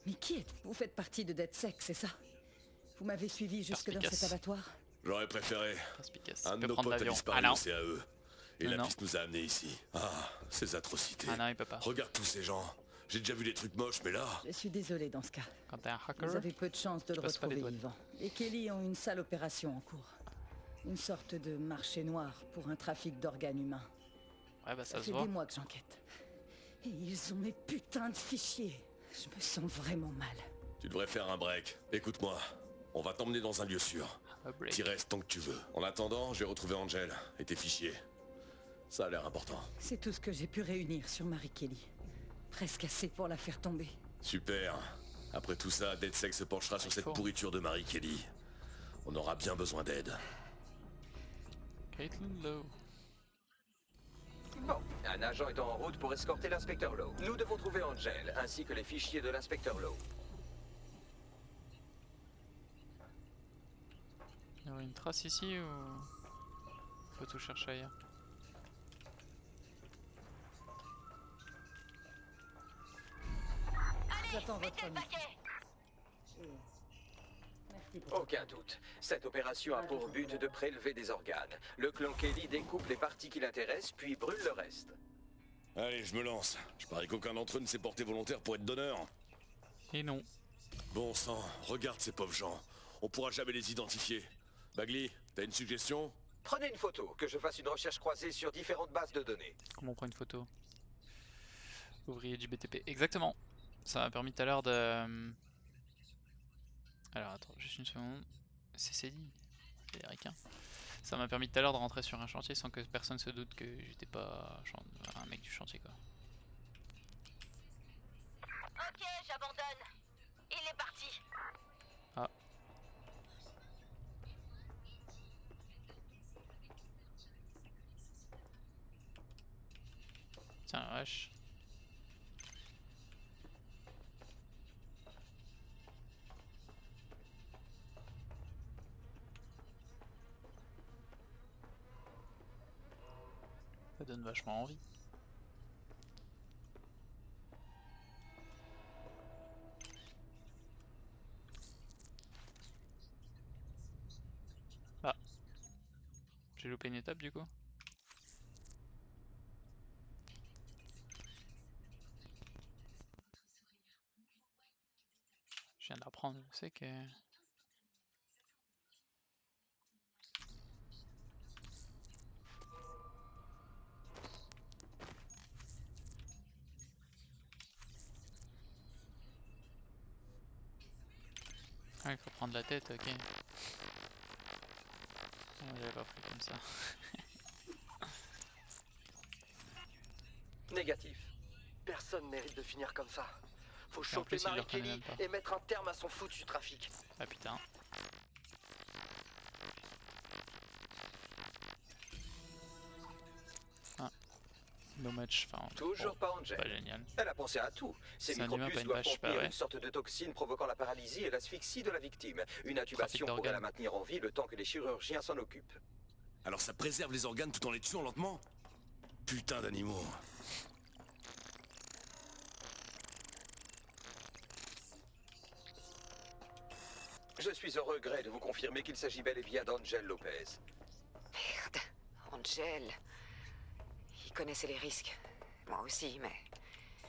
Mais qui êtes-vous? Vous faites partie de DedSec, c'est ça? Vous m'avez suivi jusque dans cet abattoir? J'aurais préféré. Un de nos prendre potes a l'avion. disparu Ah non. au CAE. Et Non, la non. piste nous a amenés ici. Ah, ces atrocités. Ah non, il peut pas. Regarde tous ces gens. J'ai déjà vu des trucs moches, mais là... Je suis désolé dans ce cas. Quand t'es un hacker, Vous avez peu de chance de tu le passes pas les retrouver douanes. vivant. Les Kelly ont une sale opération en cours. Une sorte de marché noir pour un trafic d'organes humains. Ouais, bah ça se fait voit. des mois que j'enquête. Et ils ont mes putains de fichiers. Je me sens vraiment mal. Tu devrais faire un break. Écoute-moi, on va t'emmener dans un lieu sûr. T'y restes tant que tu veux. En attendant, j'ai retrouvé Angel et tes fichiers. Ça a l'air important. C'est tout ce que j'ai pu réunir sur Mary Kelly. Presque assez pour la faire tomber. Super. Après tout ça, DedSec se penchera sur cette pourriture de Mary Kelly. On aura bien besoin d'aide. Caitlin Lowe. Bon, un agent est en route pour escorter l'inspecteur Lowe. Nous devons trouver Angel, ainsi que les fichiers de l'inspecteur Lowe. Il y aurait une trace ici ou faut tout chercher ailleurs? J'attends votre avis. Aucun doute. Cette opération a pour but de prélever des organes. Le clan Kelly découpe les parties qui l'intéressent, puis brûle le reste. Allez, je me lance. Je parie qu'aucun d'entre eux ne s'est porté volontaire pour être donneur. Et non. Bon sang, regarde ces pauvres gens. On pourra jamais les identifier. Bagley, t'as une suggestion? Prenez une photo, que je fasse une recherche croisée sur différentes bases de données. Comment on prend une photo? Ouvrier du BTP. Exactement. Ça m'a permis tout à l'heure de... Alors attends, juste une seconde. C'est dit. C'est les ricains. Ça m'a permis tout à l'heure de rentrer sur un chantier sans que personne se doute que j'étais pas un mec du chantier quoi. Ok, j'abandonne. Il est parti. Ah. Tiens la vache. Ça donne vachement envie. Ah. J'ai loupé une étape du coup. Je viens d'apprendre, je sais que... Ah, il faut prendre la tête, ok. J'avais pas pris comme ça. Négatif. Personne mérite de finir comme ça. Faut Et en choper plus, il le Mary reconnaît Kelly même pas. et mettre un terme à son foutu trafic. Ah putain. Ah. No match, enfin... Toujours bon, pas Angel. pas génial. Elle a pensé à tout. Ces C'est un humain, pas micropuces une doivent vache, bah contenir ouais. une sorte de toxine provoquant la paralysie et l'asphyxie de la victime. Une intubation d'organes. pourrait la maintenir en vie le temps que les chirurgiens s'en occupent. Alors ça préserve les organes tout en les tuant lentement? Putain d'animaux. Je suis au regret de vous confirmer qu'il s'agit bel et bien d'Angel Lopez. Merde, Angel. Il connaissait les risques. Moi aussi, mais...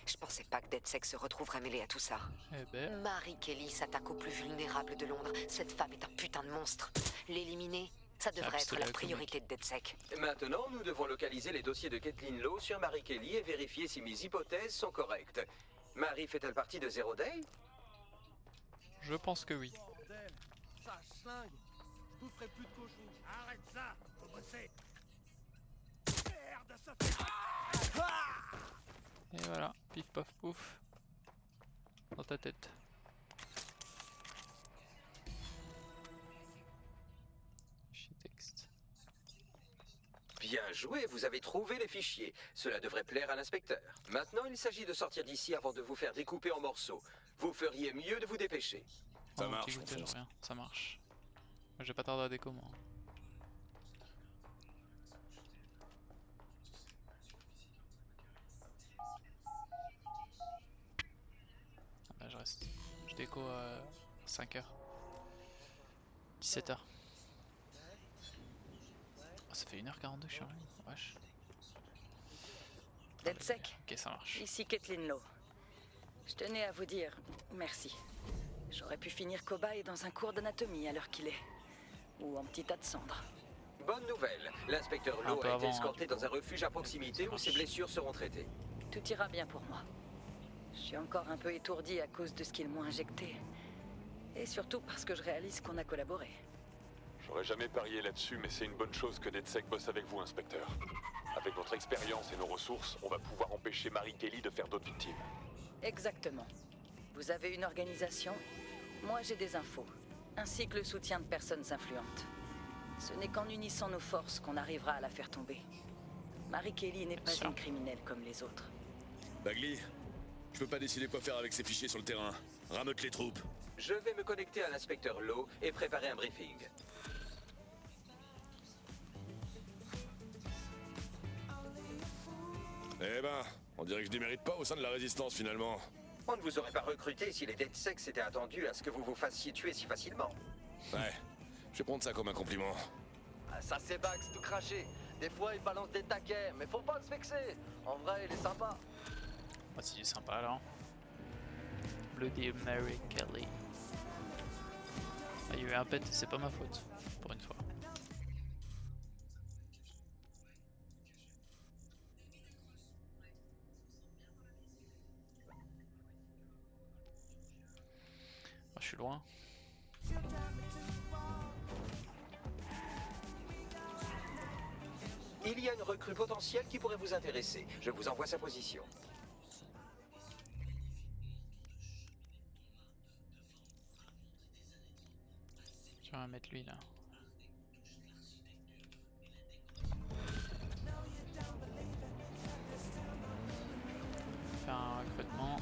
Je pensais pas que DedSec se retrouverait mêlé à tout ça. Eh ben... Mary Kelly s'attaque aux plus vulnérables de Londres. Cette femme est un putain de monstre. L'éliminer, ça devrait être la priorité de DedSec. Maintenant, nous devons localiser les dossiers de Caitlin Lowe sur Mary Kelly et vérifier si mes hypothèses sont correctes. Mary fait-elle partie de Zero Day? Je pense que oui. Bordel, ça schlingue. Je vous ferai plus de cochons. Arrête ça, faut bosser. Merde, ça fait... Et voilà. Pif paf pouf. Dans ta tête. Fichier texte. Bien joué, vous avez trouvé les fichiers. Cela devrait plaire à l'inspecteur. Maintenant, il s'agit de sortir d'ici avant de vous faire découper en morceaux. Vous feriez mieux de vous dépêcher. Ça marche, écoutez, rien, ça marche. Moi j'ai pas tardé à déco moi. Là je reste. Je déco à 5h. 17h. Oh, ça fait 1h42 que je suis en ligne, wesh. DedSec, ok, ça marche. Ici Kathleen Lowe. Je tenais à vous dire merci. J'aurais pu finir cobaye dans un cours d'anatomie à l'heure qu'il est. Ou en petit tas de cendres. Bonne nouvelle, l'inspecteur Lowe a été escorté dans un refuge à proximité où ses blessures seront traitées. Tout ira bien pour moi. Je suis encore un peu étourdi à cause de ce qu'ils m'ont injecté. Et surtout parce que je réalise qu'on a collaboré. J'aurais jamais parié là-dessus, mais c'est une bonne chose que DedSec bosse avec vous, inspecteur. Avec notre expérience et nos ressources, on va pouvoir empêcher Mary Kelly de faire d'autres victimes. Exactement. Vous avez une organisation, moi j'ai des infos, ainsi que le soutien de personnes influentes. Ce n'est qu'en unissant nos forces qu'on arrivera à la faire tomber. Mary Kelly n'est pas une criminelle comme les autres. Bagley, je peux pas décider quoi faire avec ces fichiers sur le terrain. Rameute les troupes. Je vais me connecter à l'inspecteur Lowe et préparer un briefing. Eh ben, on dirait que je démérite pas au sein de la résistance finalement. On ne vous aurait pas recruté si les DedSec s'étaient attendus à ce que vous vous fassiez tuer si facilement. Ouais, je vais prendre ça comme un compliment. Ah, ça c'est Bax tout craché. Des fois il balance des taquets, mais faut pas se vexer. En vrai il est sympa. Bah si il est sympa alors. Bloody Mary Kelly. Ah il y a eu un pet, c'est pas ma faute, pour une fois. Oh, je suis loin. Il y a une recrue potentielle qui pourrait vous intéresser. Je vous envoie sa position. Je vais mettre lui là. Faire un recrutement.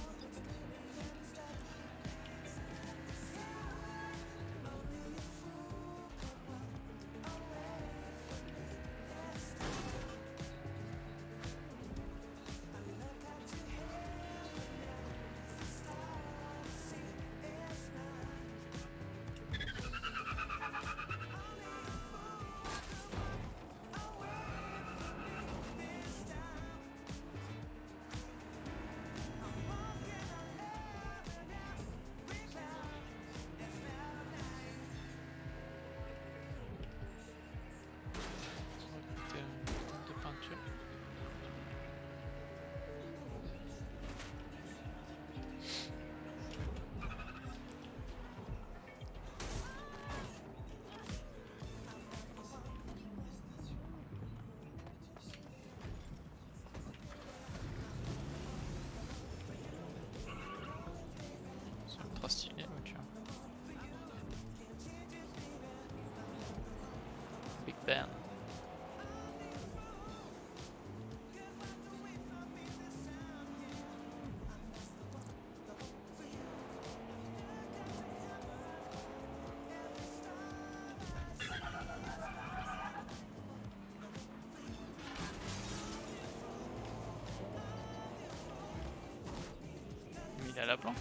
Trop stylé la voiture. Big Ben. Mais il a la planque.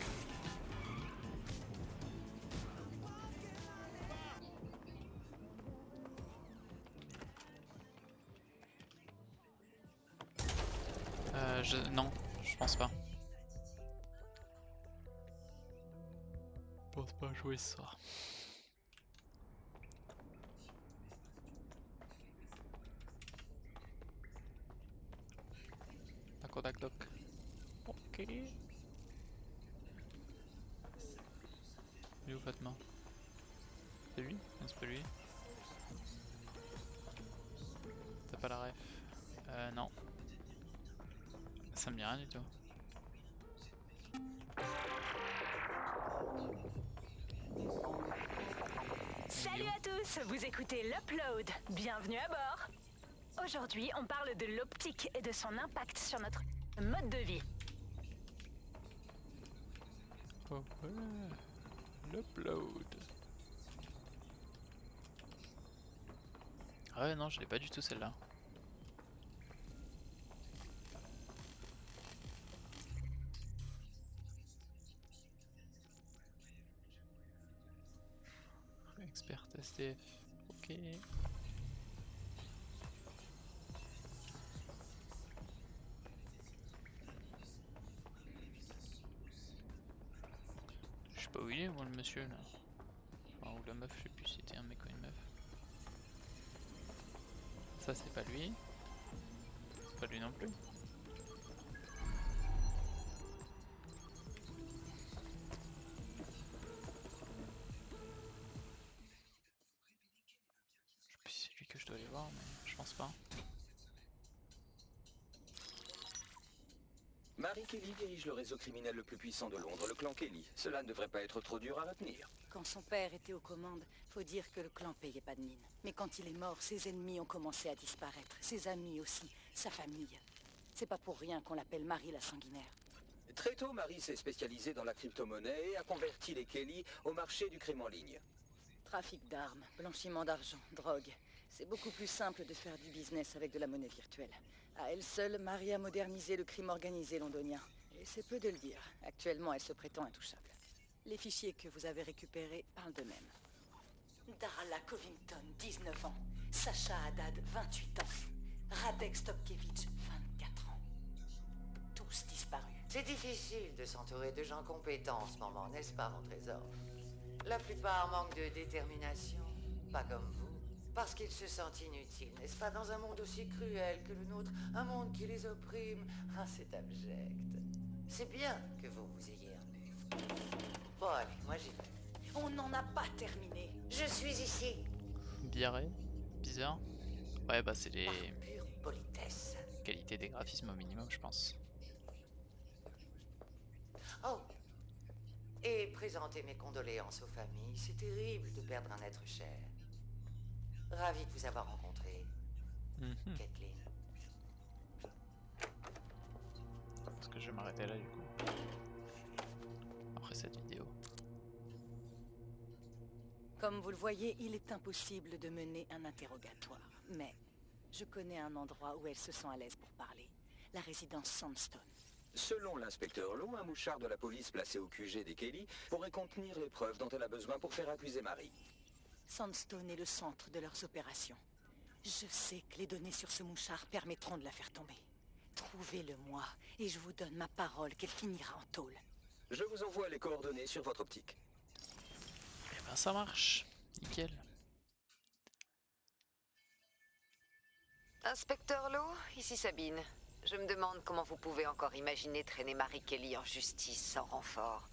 Non, je pense pas. Je pense pas jouer ce soir. Tac doc. Ok. Il est où Fatma? C'est lui? Non, c'est pas lui. T'as pas la ref? Non. Ça me dit rien du tout. Salut à tous, vous écoutez l'Upload. Bienvenue à bord. Aujourd'hui, on parle de l'optique et de son impact sur notre mode de vie. Oh ouais, l'Upload. Ah ouais, non, je l'ai pas du tout celle-là. Expert STF, ok. Je sais pas où il est, moi, le monsieur là. Enfin, ou la meuf, je sais plus si c'était un mec ou une meuf. Ça, c'est pas lui. C'est pas lui non plus. Je sais plus si c'est lui que je dois aller voir, mais je pense pas. Marie Kelly dirige le réseau criminel le plus puissant de Londres, le clan Kelly. Cela ne devrait pas être trop dur à retenir. Quand son père était aux commandes, faut dire que le clan payait pas de mine. Mais quand il est mort, ses ennemis ont commencé à disparaître. Ses amis aussi, sa famille. C'est pas pour rien qu'on l'appelle Marie la sanguinaire. Très tôt, Marie s'est spécialisée dans la crypto-monnaie et a converti les Kelly au marché du crime en ligne. Trafic d'armes, blanchiment d'argent, drogue. C'est beaucoup plus simple de faire du business avec de la monnaie virtuelle. À elle seule, Marie a modernisé le crime organisé londonien. Et c'est peu de le dire. Actuellement, elle se prétend intouchable. Les fichiers que vous avez récupérés parlent d'eux-mêmes. Darla Covington, 19 ans. Sacha Haddad, 28 ans. Radek Stopkevich, 24 ans. Tous disparus. C'est difficile de s'entourer de gens compétents en ce moment, n'est-ce pas, mon trésor? La plupart manquent de détermination, pas comme vous. Parce qu'ils se sentent inutiles, n'est-ce pas, dans un monde aussi cruel que le nôtre, un monde qui les opprime. Ah, c'est abject. C'est bien que vous vous ayez aimé. Bon, allez, moi j'y vais. On n'en a pas terminé. Je suis ici. Diarrhée, bizarre. Ouais, bah c'est les Pure politesse. qualités des graphismes au minimum, je pense. Oh, et présenter mes condoléances aux familles. C'est terrible de perdre un être cher. Ravi de vous avoir rencontré, Kathleen. Est-ce que je vais m'arrêter là du coup? Après cette vidéo. Comme vous le voyez, il est impossible de mener un interrogatoire. Mais je connais un endroit où elle se sent à l'aise pour parler. La résidence Sandstone. Selon l'inspecteur Lowe, un mouchard de la police placé au QG des Kelly pourrait contenir les preuves dont elle a besoin pour faire accuser Marie. Sandstone est le centre de leurs opérations. Je sais que les données sur ce mouchard permettront de la faire tomber. Trouvez-le-moi, et je vous donne ma parole qu'elle finira en tôle. Je vous envoie les coordonnées sur votre optique. Eh ben ça marche, nickel. Inspecteur Lowe, ici Sabine. Je me demande comment vous pouvez encore imaginer traîner Marie Kelly en justice sans renfort.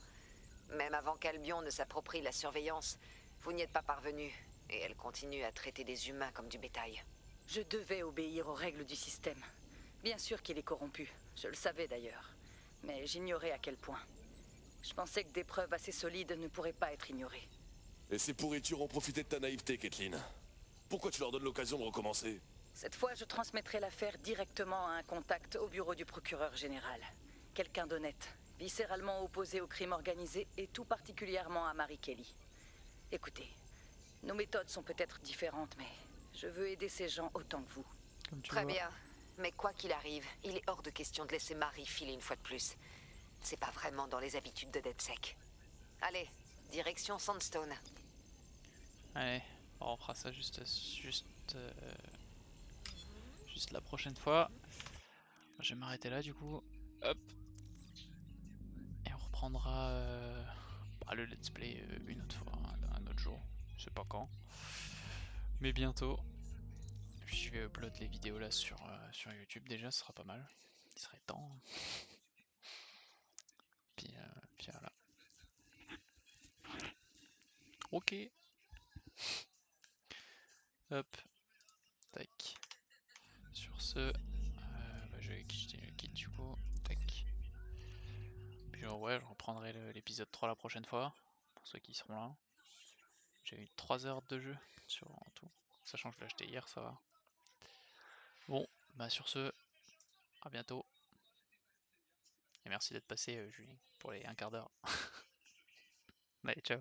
Même avant qu'Albion ne s'approprie la surveillance, vous n'y êtes pas parvenu. Et elle continue à traiter des humains comme du bétail. Je devais obéir aux règles du système. Bien sûr qu'il est corrompu. Je le savais d'ailleurs. Mais j'ignorais à quel point. Je pensais que des preuves assez solides ne pourraient pas être ignorées. Et ces pourritures ont profité de ta naïveté, Kathleen. Pourquoi tu leur donnes l'occasion de recommencer? Cette fois, je transmettrai l'affaire directement à un contact au bureau du procureur général. Quelqu'un d'honnête, viscéralement opposé au crime organisé et tout particulièrement à Marie Kelly. Écoutez, nos méthodes sont peut-être différentes, mais je veux aider ces gens autant que vous. Très bien. Mais quoi qu'il arrive, il est hors de question de laisser Marie filer une fois de plus. C'est pas vraiment dans les habitudes de DedSec. Allez, direction Sandstone. Allez, on fera ça juste la prochaine fois. Je vais m'arrêter là du coup. Hop. Et on reprendra le let's play une autre fois, un autre jour. Je sais pas quand. Mais bientôt. Puis je vais upload les vidéos là sur YouTube déjà, ce sera pas mal. Il serait temps. Puis voilà. Ok. Hop. Tac. Sur ce, je vais quitter du coup. Tac. Puis ouais, je reprendrai l'épisode 3 la prochaine fois. Pour ceux qui seront là. J'ai eu 3 heures de jeu sur en tout. Sachant que je l'ai acheté hier, ça va. Bon, bah sur ce, à bientôt. Et merci d'être passé, Julien, pour les un quart d'heure. Allez, ciao.